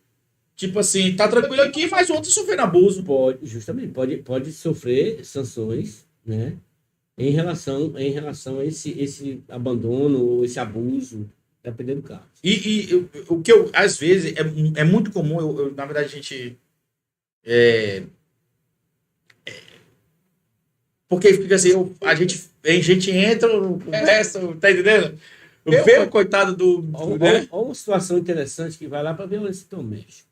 Tipo assim, tá tranquilo aqui, mas o outro sofrendo abuso. Pode sofrer sanções, né? Em relação a esse abandono ou esse abuso, dependendo do caso. E o que eu, às vezes, é muito comum, na verdade, a gente... porque fica assim, a gente entra, conversa, tá entendendo? Vê o coitado do... Olha uma situação interessante que vai lá para violência doméstica.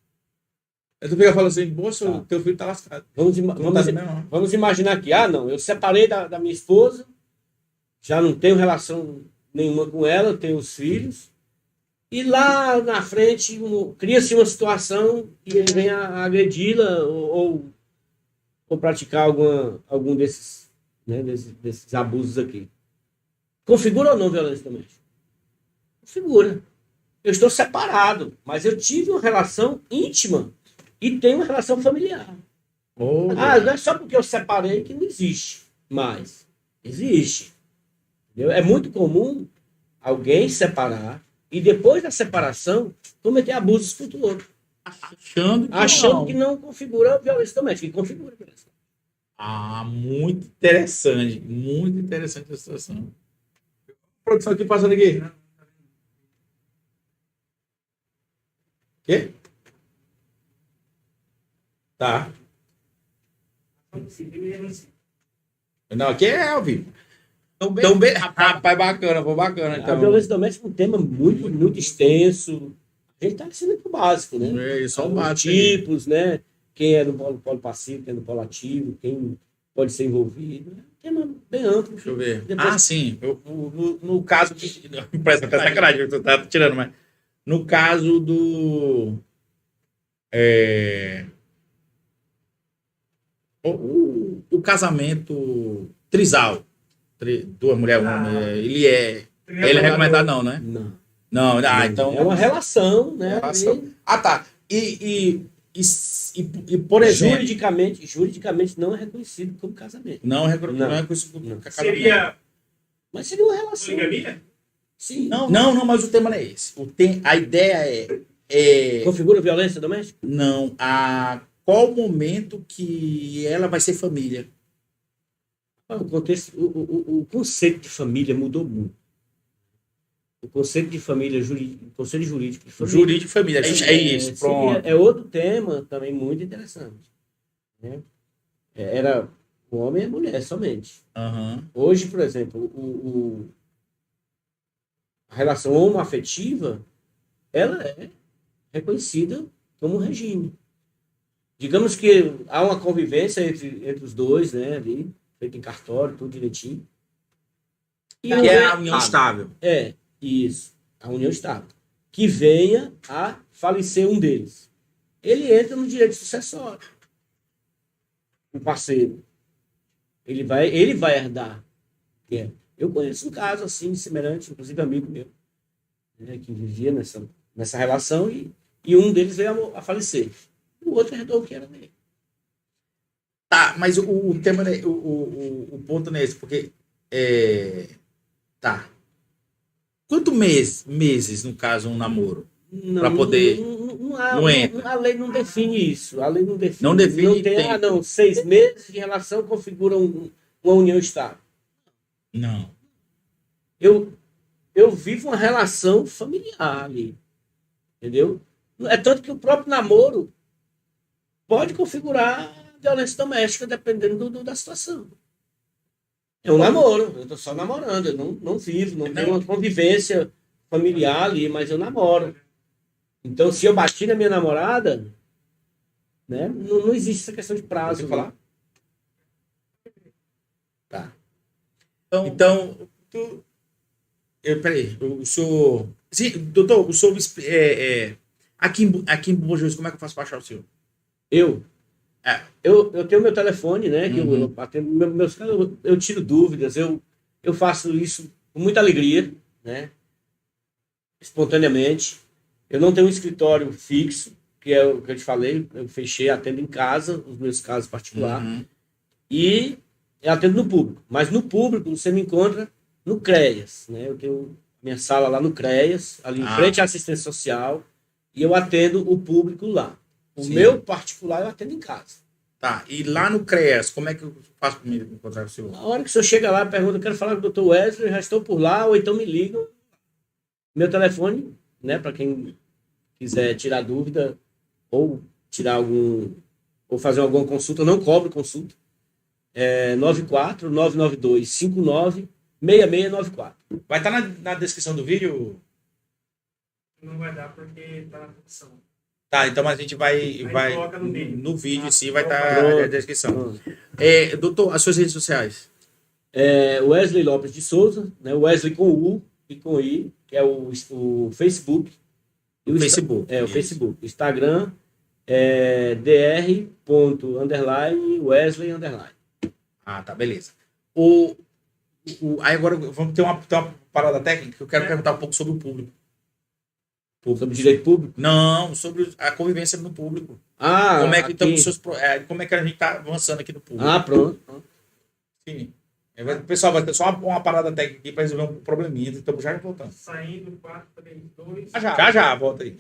Aí tu fica falando assim, moço, teu filho tá lascado. Vamos imaginar que, eu separei da minha esposa, já não tenho relação nenhuma com ela, tenho os filhos, e lá na frente cria-se uma situação e ele vem a agredi-la ou praticar algum desses, né, desses abusos aqui. Configura ou não violência doméstica? Configura. Eu estou separado, mas eu tive uma relação íntima e tenho uma relação familiar. Não é só porque eu separei que não existe, mas existe. Entendeu? É muito comum alguém separar e depois da separação cometer abusos contra o outro. Achando que não configura violência doméstica. E configura violência doméstica. Muito interessante a situação. Produção aqui passando aqui. Quê? Tá. Então, Não, aqui é ao vivo. Então, rapaz, bacana, foi bacana. A Então, violência doméstica é um tema muito, muito extenso. A gente está ensinando o básico, né? É, só o Os básico aí. tipos, né? Quem é do polo passivo, quem é do polo ativo, quem pode ser envolvido. É um tema bem amplo. Deixa eu ver. Depois- Sim. No caso. Parece até sacanagem, tu tá tirando, mas. No caso do. é, o casamento trisal. Duas mulheres, um homem. Ele é recomendado, não, né? Não. Não, então. É uma relação, né? Relação. Ali, Ah, tá. Por exemplo. juridicamente não é reconhecido como casamento. Não é Não. reconhecido como Não. casamento. seria Mas seria uma relação. poligamia? Sim. Não, mas o tema não é esse. A ideia é Configura violência doméstica? não, qual o momento que ela vai ser família? O contexto, o conceito de família mudou muito. O conceito de família jurídico, o conceito jurídico de família. Jurídico e família. É isso, pronto. É outro tema também muito interessante. Né? Era o homem e a mulher somente. Aham. Hoje, por exemplo, a relação homoafetiva, ela é reconhecida como um regime. Digamos que há uma convivência entre os dois, né, ali, feito em cartório, tudo direitinho. E Que é a união estável. É, isso, a união estável. Que venha a falecer um deles. Ele entra no direito sucessório. O parceiro. Ele vai herdar. Eu conheço um caso assim, semelhante, inclusive amigo meu, né, que vivia nessa relação e um deles veio a falecer. O outro herdou o que era dele. Tá, mas o tema, o ponto não é esse, porque tá. Quanto meses, no caso, um namoro? Pra poder- não entra. A lei não define isso. A lei não define. Não define Não tem, tempo. não, 6 meses de relação configuram uma união estável. Não. Eu vivo uma relação familiar ali. Entendeu? É tanto que o próprio namoro pode configurar violência doméstica dependendo da situação. É um namoro, eu estou só namorando, eu não vivo, não tenho uma convivência familiar ali, mas eu namoro. Então, se eu bati na minha namorada, né, não existe essa questão de prazo. Você falar? Tá. Então, peraí, o senhor. Sim, doutor, o senhor. Aqui em Bom Jesus, como é que eu faço para achar o senhor? Eu tenho meu telefone, né? Que Uhum. eu atendo meus casos, eu tiro dúvidas, eu faço isso com muita alegria, né? Espontaneamente. Eu não tenho um escritório fixo, que é o que eu te falei, eu fechei, atendo em casa, os meus casos particulares, Uhum. e eu atendo no público. Mas no público você me encontra no CREAS, né? Eu tenho minha sala lá no CREAS, ali em frente à assistência social, e eu atendo o público lá. O Sim. meu particular eu atendo em casa. Tá, e lá no CREAS, como é que eu faço para me encontrar o senhor? Na hora que o senhor chega lá, pergunta, eu quero falar com o Dr. Wesley, já estou por lá, ou então me ligam. Meu telefone, né, para quem quiser tirar dúvida, ou tirar ou fazer alguma consulta, eu não cobro consulta. É 94-992-59-6694. Vai estar na descrição do vídeo? Não vai dar porque tá na função. Tá, então a gente vai coloca no vídeo. no vídeo, sim, vai estar Pronto. na descrição. Pronto. Doutor, as suas redes sociais? Wesley Lopes de Souza, né, Wesley com U e com I, que é o Facebook. E O Facebook. o Isso. Facebook. Instagram é dr._Wesley_. Ah, tá, beleza. Aí agora vamos ter uma parada técnica que eu quero perguntar um pouco sobre o público. Sobre direito público? Não, sobre a convivência no público. Ah, Como é que aqui. como é que a gente está avançando aqui no público? Ah, pronto. Sim. Pessoal, vai ter só uma parada técnica aqui para resolver um probleminha. Então já voltando. Saindo 4, 3, 2. Já, volta aí.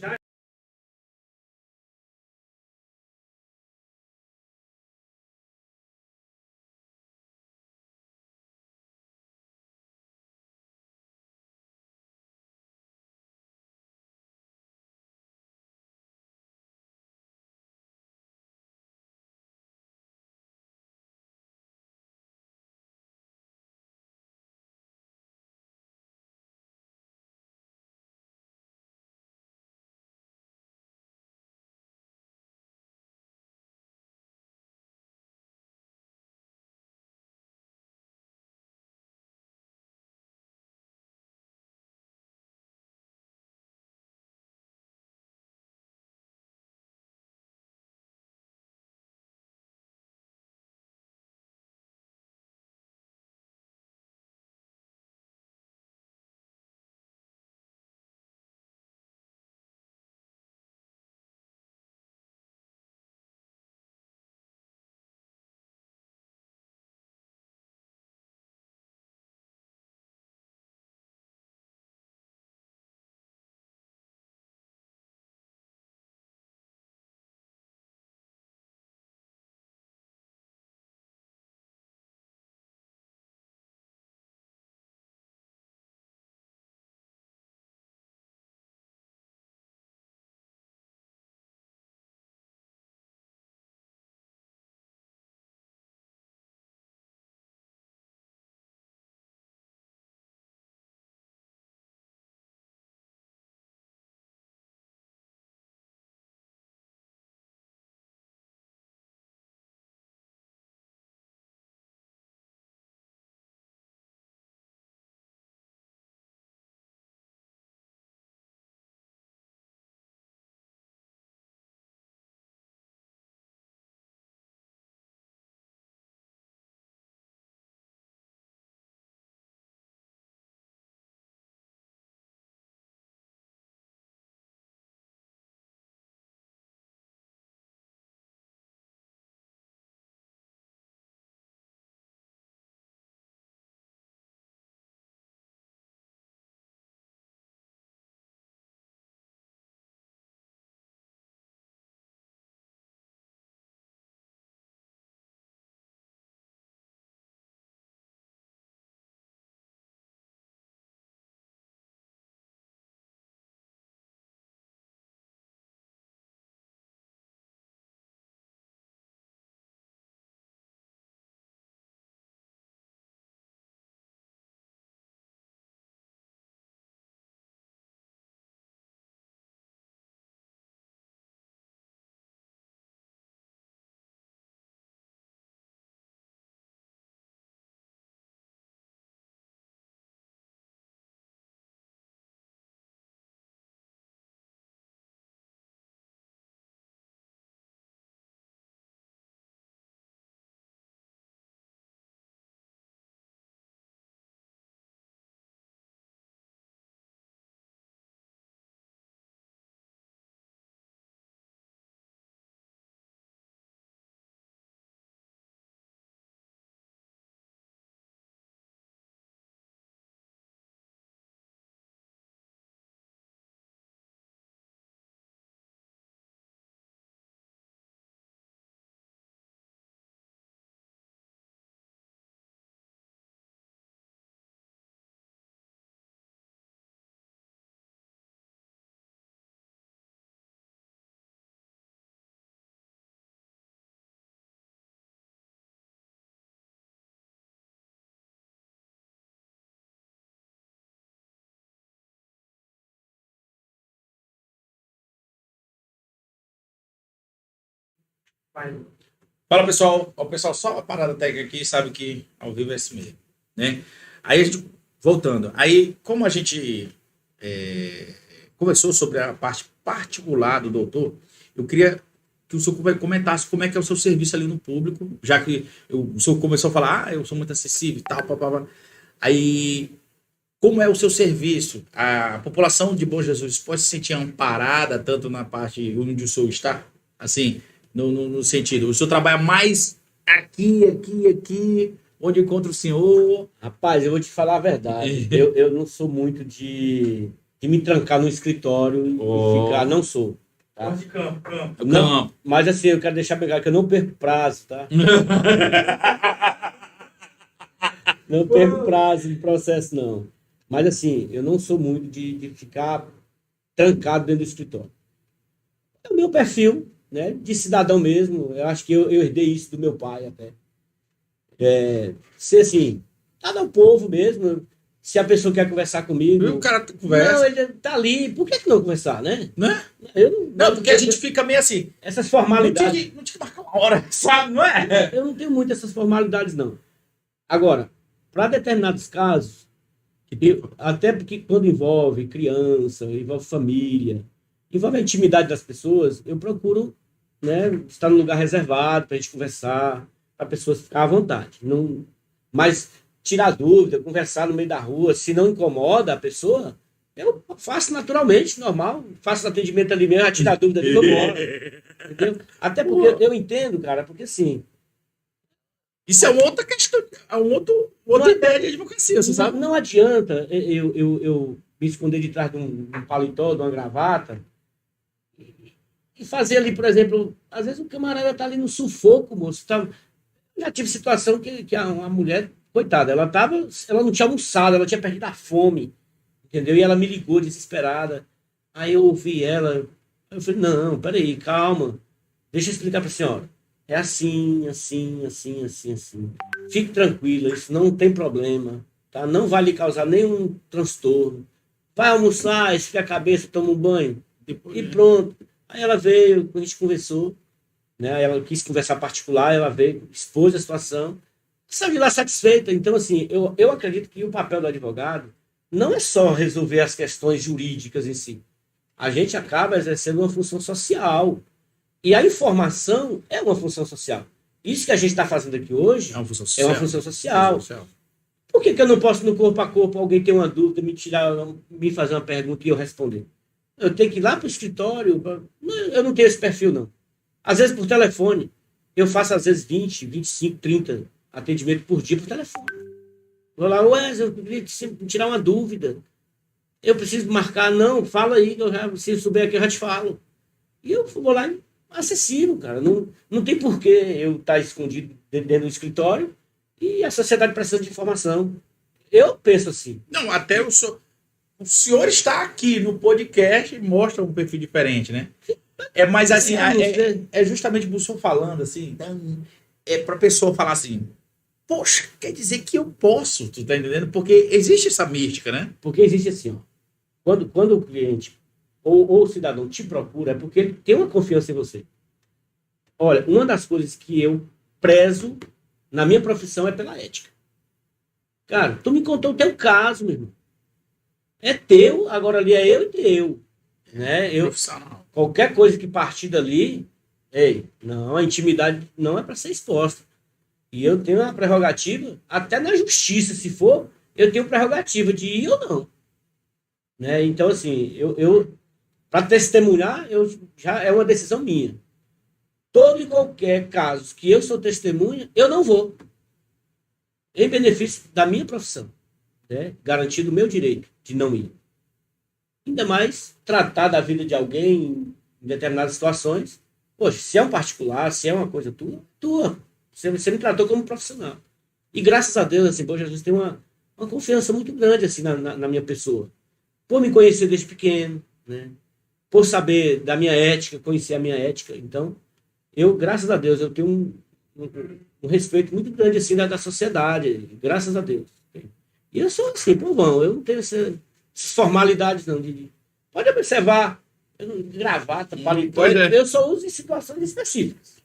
Vai. Fala, pessoal. O pessoal, só uma parada técnica aqui, sabe que ao vivo é assim mesmo, né? Aí a gente, voltando, aí como a gente conversou sobre a parte particular do doutor, eu queria que o senhor comentasse como é que é o seu serviço ali no público, já que o senhor começou a falar, eu sou muito acessível e tal, papapá. Aí, como é o seu serviço? A população de Bom Jesus pode se sentir amparada tanto na parte onde o senhor está? Assim, no sentido, o senhor trabalha mais aqui, onde encontra o senhor? Rapaz, eu vou te falar a verdade. Eu não sou muito de me trancar no escritório e ficar. Não sou. Tá? Gosto de campo. Não, mas assim, eu quero deixar bem claro que eu não perco prazo, tá? Não perco prazo de processo, não. Mas assim, eu não sou muito de ficar trancado dentro do escritório. É o meu perfil, né? De cidadão mesmo. Eu acho que eu herdei isso do meu pai até. Ser assim, tá ao povo mesmo. Se a pessoa quer conversar comigo. E o cara conversa. Não, ele tá ali. Por que não conversar, né? Né? Eu Não, porque a gente fica meio assim. Essas formalidades. Não tinha que marcar uma hora, sabe? Não é? Eu não tenho muito essas formalidades, não. Agora, para determinados casos, até porque quando envolve criança, envolve família, envolve a intimidade das pessoas, eu procuro, né, estar num lugar reservado para a gente conversar, para a pessoa ficar à vontade. Não, mas tirar dúvida, conversar no meio da rua, se não incomoda a pessoa, eu faço naturalmente, normal, faço atendimento ali mesmo, tirar dúvida ali, eu moro. Entendeu? Até porque eu entendo, cara, porque assim. Isso é uma outra questão, outra ideia de advocacia, você sabe? Não adianta eu me esconder de trás de um paletó, de uma gravata, e fazer ali, por exemplo, às vezes o camarada tá ali no sufoco, moço. Já tive situação que uma mulher, coitada, ela não tinha almoçado, ela tinha perdido a fome, entendeu? E ela me ligou desesperada. Aí eu ouvi ela, eu falei, não, peraí, calma, deixa eu explicar para a senhora. É assim. Fique tranquila, isso não tem problema, tá? Não vai lhe causar nenhum transtorno. Vai almoçar, esfria a cabeça, toma um banho e pronto. Aí ela veio, a gente conversou, né? Ela quis conversar particular, ela veio, expôs a situação, saiu de lá satisfeita. Então, assim, eu acredito que o papel do advogado não é só resolver as questões jurídicas em si. A gente acaba exercendo uma função social. E a informação é uma função social. Isso que a gente está fazendo aqui hoje é uma função social. É uma função social. Por que eu não posso, no corpo a corpo, alguém ter uma dúvida, me fazer uma pergunta e eu responder? Eu tenho que ir lá para o escritório. Eu não tenho esse perfil, não. Às vezes, por telefone. Eu faço, às vezes, 20, 25, 30 atendimentos por dia por telefone. Vou lá, eu queria tirar uma dúvida. Eu preciso marcar. Não, fala aí, se eu souber aqui, eu já te falo. E eu vou lá e acessível, cara. Não tem porquê eu estar escondido dentro do escritório e a sociedade precisa de informação. Eu penso assim. Não, até o senhor está aqui no podcast e mostra um perfil diferente, né? Mas assim, é justamente o senhor falando assim, é para a pessoa falar assim, poxa, quer dizer que eu posso, tu tá entendendo? Porque existe essa mística, né? Porque existe assim, ó. Quando o cliente ou o cidadão te procura, é porque ele tem uma confiança em você. Olha, uma das coisas que eu prezo na minha profissão é pela ética. Cara, tu me contou o teu caso, meu irmão. É teu, agora ali é eu e teu. Né? Qualquer coisa que partir dali, não, a intimidade não é para ser exposta. E eu tenho uma prerrogativa, até na justiça, se for, eu tenho prerrogativa de ir ou não. Né? Então, assim, eu para testemunhar, já é uma decisão minha. Todo e qualquer caso que eu sou testemunha, eu não vou. Em benefício da minha profissão. Né? Garantindo o meu direito de não ir. Ainda mais tratar da vida de alguém em determinadas situações. Poxa, se é um particular, se é uma coisa tua. Você me tratou como profissional. E graças a Deus, assim, Jesus tem uma confiança muito grande assim, na minha pessoa. Por me conhecer desde pequeno, né? Por saber da minha ética, conhecer a minha ética. Então, graças a Deus, eu tenho um respeito muito grande assim, da sociedade. Graças a Deus. E eu sou assim, povão. Eu não tenho essas formalidades, não. Pode observar. Gravata, paletó. Eu só uso em situações específicas.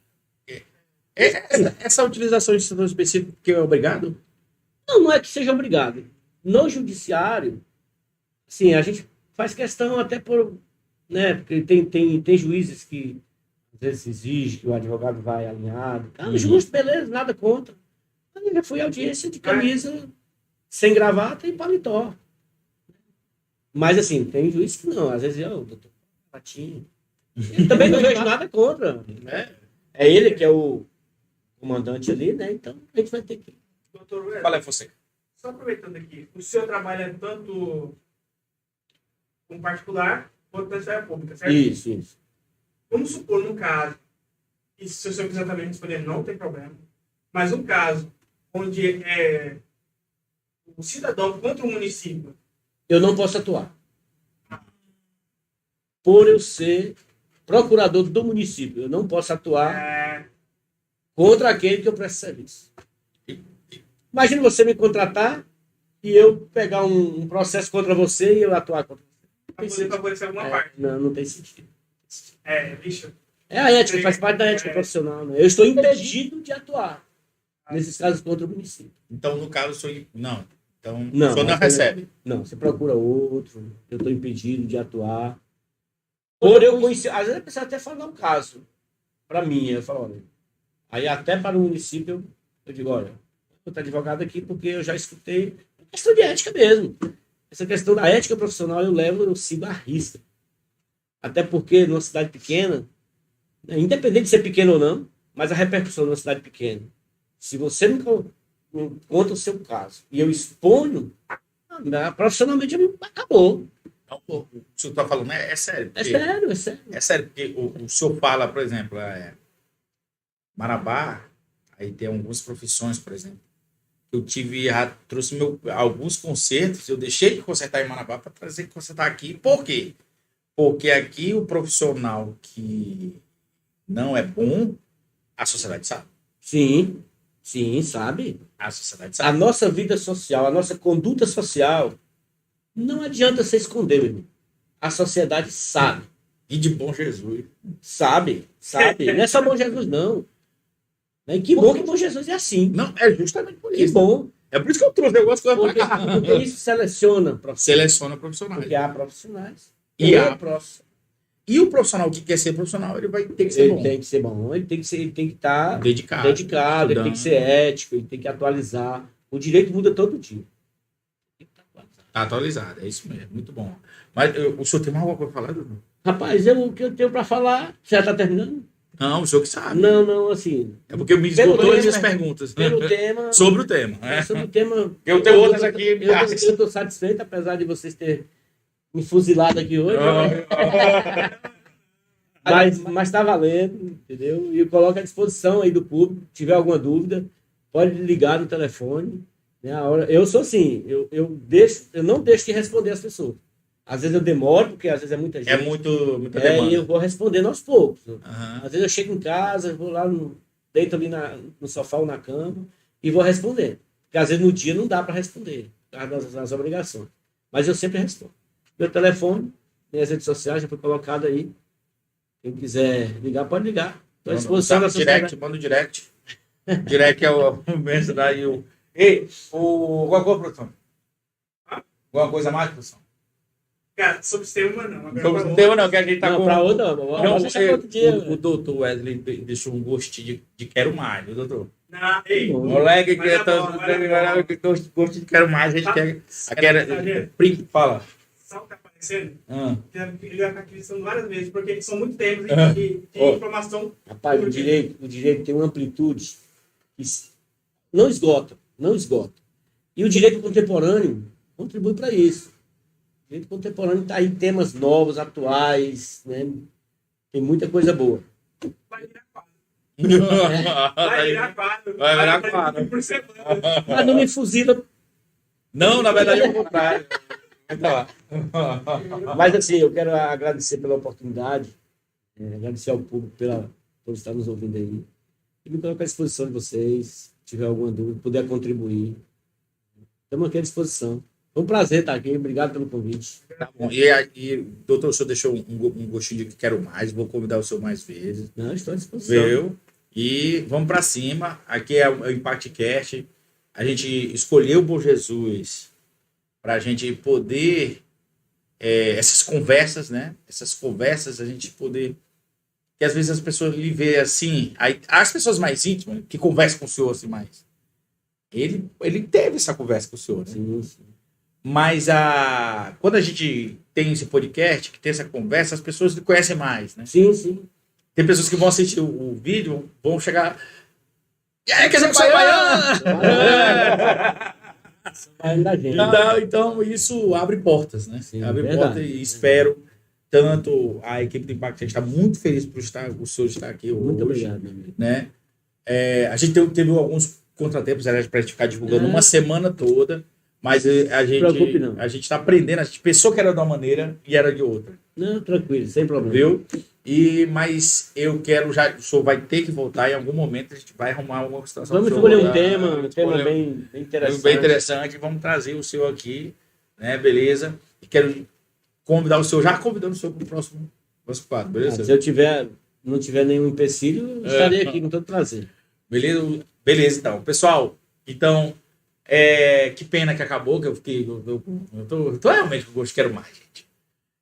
Essa utilização de instrumento específico que é obrigado? Não é que seja obrigado. No judiciário, sim, a gente faz questão até por, né, porque tem juízes que às vezes exigem que o advogado vai alinhado. Justo, beleza, nada contra. Mas eu já fui à audiência de camisa, sem gravata e paletó. Mas assim, tem juiz que não, às vezes doutor, patinho. Eu também não vejo nada contra. É ele que é o comandante ali, né? Então a gente vai ter que. Doutor Wesley, Fala aí você. só aproveitando aqui, o senhor trabalha tanto com particular quanto na esfera pública, certo? Isso. Vamos supor, num caso, e se o senhor quiser também responder, não tem problema, mas um caso onde o cidadão contra o município. Eu não posso atuar. Por eu ser procurador do município, eu não posso atuar contra aquele que eu presto serviço. Imagina você me contratar e eu pegar um processo contra você e eu atuar contra você. Para poder favorecer alguma parte. Não tem sentido. Bicho. É a ética, faz parte da ética profissional. Né? Eu estou impedido de atuar nesses casos contra o município. Então, no caso, o senhor não. Então, Não, o senhor não recebe. Não, você procura outro, eu estou impedido de atuar. Por eu conhecer, às vezes a pessoa até fala um caso para mim, eu falo, olha, aí até para o município eu digo, olha, eu estou advogado aqui porque eu já escutei, é questão de ética mesmo. Essa questão da ética profissional eu sigo à risca. Até porque numa cidade pequena, né, independente de ser pequeno ou não, mas a repercussão numa cidade pequena, se você não conta o seu caso e eu exponho, profissionalmente acabou. Não, o que o senhor está falando é sério. É sério. É sério, porque o senhor fala, por exemplo, Marabá, aí tem algumas profissões, por exemplo. Eu trouxe alguns concertos, eu deixei de consertar em Marabá para consertar aqui. Por quê? Porque aqui o profissional que não é bom, a sociedade sabe. Sim, sabe. A sociedade A sabe. nossa vida social, a nossa conduta social, não adianta você esconder, meu irmão. A sociedade sabe. E de bom Jesus. Sabe. Não é só bom Jesus, não. E que bom que bom Jesus é assim. Não, é justamente por Que isso. bom. É por isso que eu trouxe algumas coisas para cá. Porque isso seleciona profissionais. Seleciona profissionais. Porque há profissionais. E o profissional que quer ser profissional, ele vai ter que ser Ele bom. tem que ser bom, ele tem que estar Dedicado, ele tem que ser ético, ele tem que atualizar. O direito muda todo dia. Tá atualizado, é isso mesmo, muito bom. Mas o senhor tem mais alguma coisa para falar, Dudu? Rapaz, o que eu tenho para falar, já está terminando? Não, o senhor que sabe. Não, assim. É porque me esgotou as minhas perguntas. Pelo tema. Sobre o tema. Sobre o tema. Eu tenho outras aqui. Eu estou satisfeito, apesar de vocês terem me fuzilado aqui hoje. Mas está valendo, entendeu? E eu coloco à disposição aí do público. Se tiver alguma dúvida, pode ligar no telefone. Né? Eu sou assim, eu não deixo de responder as pessoas. Às vezes eu demoro, porque às vezes é muita gente. É muita demanda. E eu vou respondendo aos poucos. Uhum. Às vezes eu chego em casa, vou lá, deito ali no sofá ou na cama e vou responder. Porque às vezes no dia não dá para responder, por causa das obrigações. Mas eu sempre respondo. Meu telefone, minhas redes sociais já foi colocado aí. Quem quiser ligar, pode ligar. Estou à disposição da sociedade. Manda o direct. Direct é o mês daí. Ei, alguma coisa, produção? Alguma coisa mais, produção? Cara, sobre o tema não. Sobre o tema não, que a gente tá Não, com... para outra não. Vamos deixar outro dia. O doutor Wesley deixou um gostinho de quero mais, viu, doutor? Não, ei, Moleque, que Vai é dar tão... bola, vai dar bola. Gostinho de quero mais, a gente quer... Fala. Sabe o que tá aparecendo? Ah. Ele vai ficar acreditando várias vezes, porque são muitos temas de informação. Rapaz, o direito tem uma amplitude que não esgota. E o direito contemporâneo contribui para isso. O direito contemporâneo está aí temas novos, atuais, né? Tem muita coisa boa. Vai virar quadro. Vai virar quadro. Por semana. Mas não me fuzila. Não, na verdade é o contrário. Mas assim, eu quero agradecer pela oportunidade, agradecer ao público por estar nos ouvindo aí. E me colocar à disposição de vocês, se tiver alguma dúvida, puder contribuir. Estamos aqui à disposição. Foi um prazer estar aqui, obrigado pelo convite. Tá bom. E doutor, o senhor deixou um gostinho de que quero mais, vou convidar o senhor mais vezes. Não, estou à disposição. Viu? E vamos para cima. Aqui é o ImpactCast. A gente escolheu o Bom Jesus para a gente poder essas conversas, né? Essas conversas a gente poder, que às vezes as pessoas lhe vê assim, aí, as pessoas mais íntimas que conversam com o senhor assim mais, ele teve essa conversa com o senhor, né? Sim, sim. Mas quando a gente tem esse podcast, que tem essa conversa, as pessoas lhe conhecem mais, né? Sim, sim. Tem pessoas que vão assistir o vídeo, vão chegar, e aí, quer ser Vai da gente. Então, isso abre portas, né? Sim, abre verdade. portas e espero tanto a equipe do Impact, a gente está muito feliz por o senhor estar aqui hoje. Muito obrigado, meu amigo. Né? A gente teve alguns contratempos para a gente ficar divulgando uma semana toda, mas a preocupe, não. gente está aprendendo. A gente pensou que era de uma maneira e era de outra. Não, tranquilo, sem problema. Viu? Mas eu quero o senhor vai ter que voltar em algum momento, a gente vai arrumar alguma situação. Vamos escolher um tema bem interessante. Bem interessante, vamos trazer o senhor aqui, né? Beleza? E quero convidar o senhor, já convidando o senhor para o próximo quadro, beleza? Se eu não tiver nenhum empecilho, estarei aqui com todo prazer. Beleza, então. Pessoal, então, que pena que acabou, que eu fiquei. Eu tô realmente com gosto, quero mais, gente.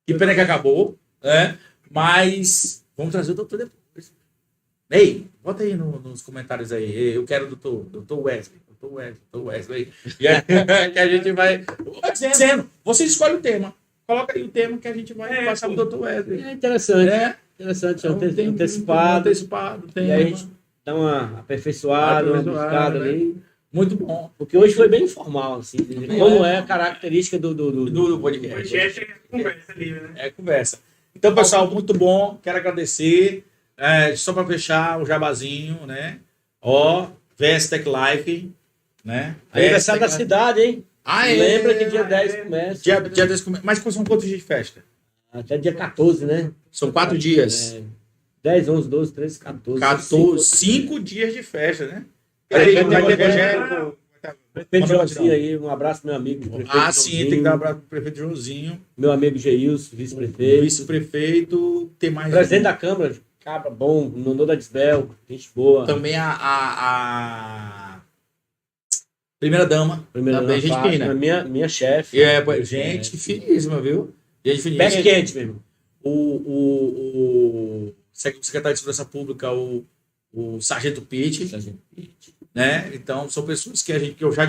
Que pena que acabou, né? Mas vamos trazer o doutor depois. Ei, bota aí nos comentários aí. Eu quero o doutor Wesley. Doutor Wesley. E aí, que a gente vai dizendo. Você escolhe o tema. Coloca aí o tema que a gente vai passar pro doutor Wesley. É interessante. Interessante, Antecipado. Tem E aí a gente dá uma aperfeiçoada, uma buscada ali. Muito bom. Porque hoje foi bem informal, assim. Como é a característica do podcast. Podcast é conversa livre, né? É conversa. Então, pessoal, muito bom. Quero agradecer. Só para fechar o jabazinho, né? Vestec Life, né? Aniversário da cidade, hein? Lembra que dia 10 começa. Dia 10 começa. Mas são quantos dias de festa? Até dia 14, né? São 4 dias. 10, 11, 12, 13, 14. 5 dias de festa, né? Vai ter evangélico. Prefeito Joãozinho aí, um abraço pro meu amigo. Sim, tem que dar um abraço pro prefeito Joãozinho. Meu amigo Geilson, vice-prefeito. Vice-prefeito, tem mais. Presidente da Câmara, cabra bom, Nonô da Disbel, gente boa. Também a primeira-dama. Também gente fina. Minha chefe. Gente finíssima, viu? Gente finíssima. Pé quente mesmo. O secretário de Segurança Pública, o Sargento Pitt. Né? Então, são pessoas que eu já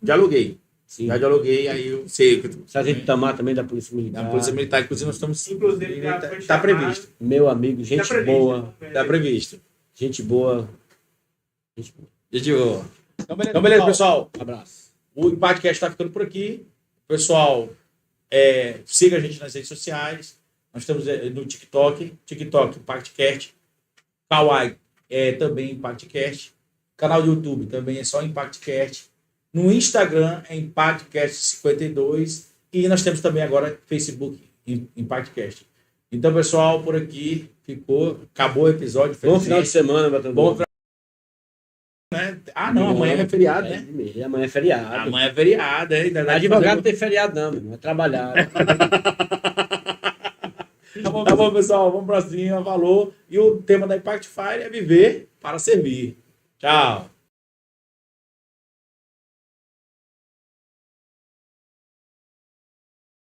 dialoguei. Sim. Já dialoguei, aí eu sei. Sargento Tamar também da Polícia Militar. Da Polícia Militar, inclusive nós estamos. Inclusive, está previsto. Meu amigo, gente boa. Está previsto. Gente boa. Gente boa. Então, beleza, pessoal. Abraço. O ImpactCast está ficando por aqui. Pessoal, siga a gente nas redes sociais. Nós estamos no TikTok ImpactCast. Kawaii também ImpactCast. Canal do YouTube também é só ImpactCast. No Instagram é ImpactCast52. E nós temos também agora Facebook ImpactCast. Então, pessoal, por aqui acabou o episódio. Bom final de semana, Batão. Bom final. Não, amanhã é feriado, né? Amanhã é feriado. Amanhã é feriado, hein? Advogado não tem feriado, não, meu. É trabalhar. Tá bom, pessoal. Vamos pra cima. Falou. E o tema da Impact Fire é viver para servir. Tchau.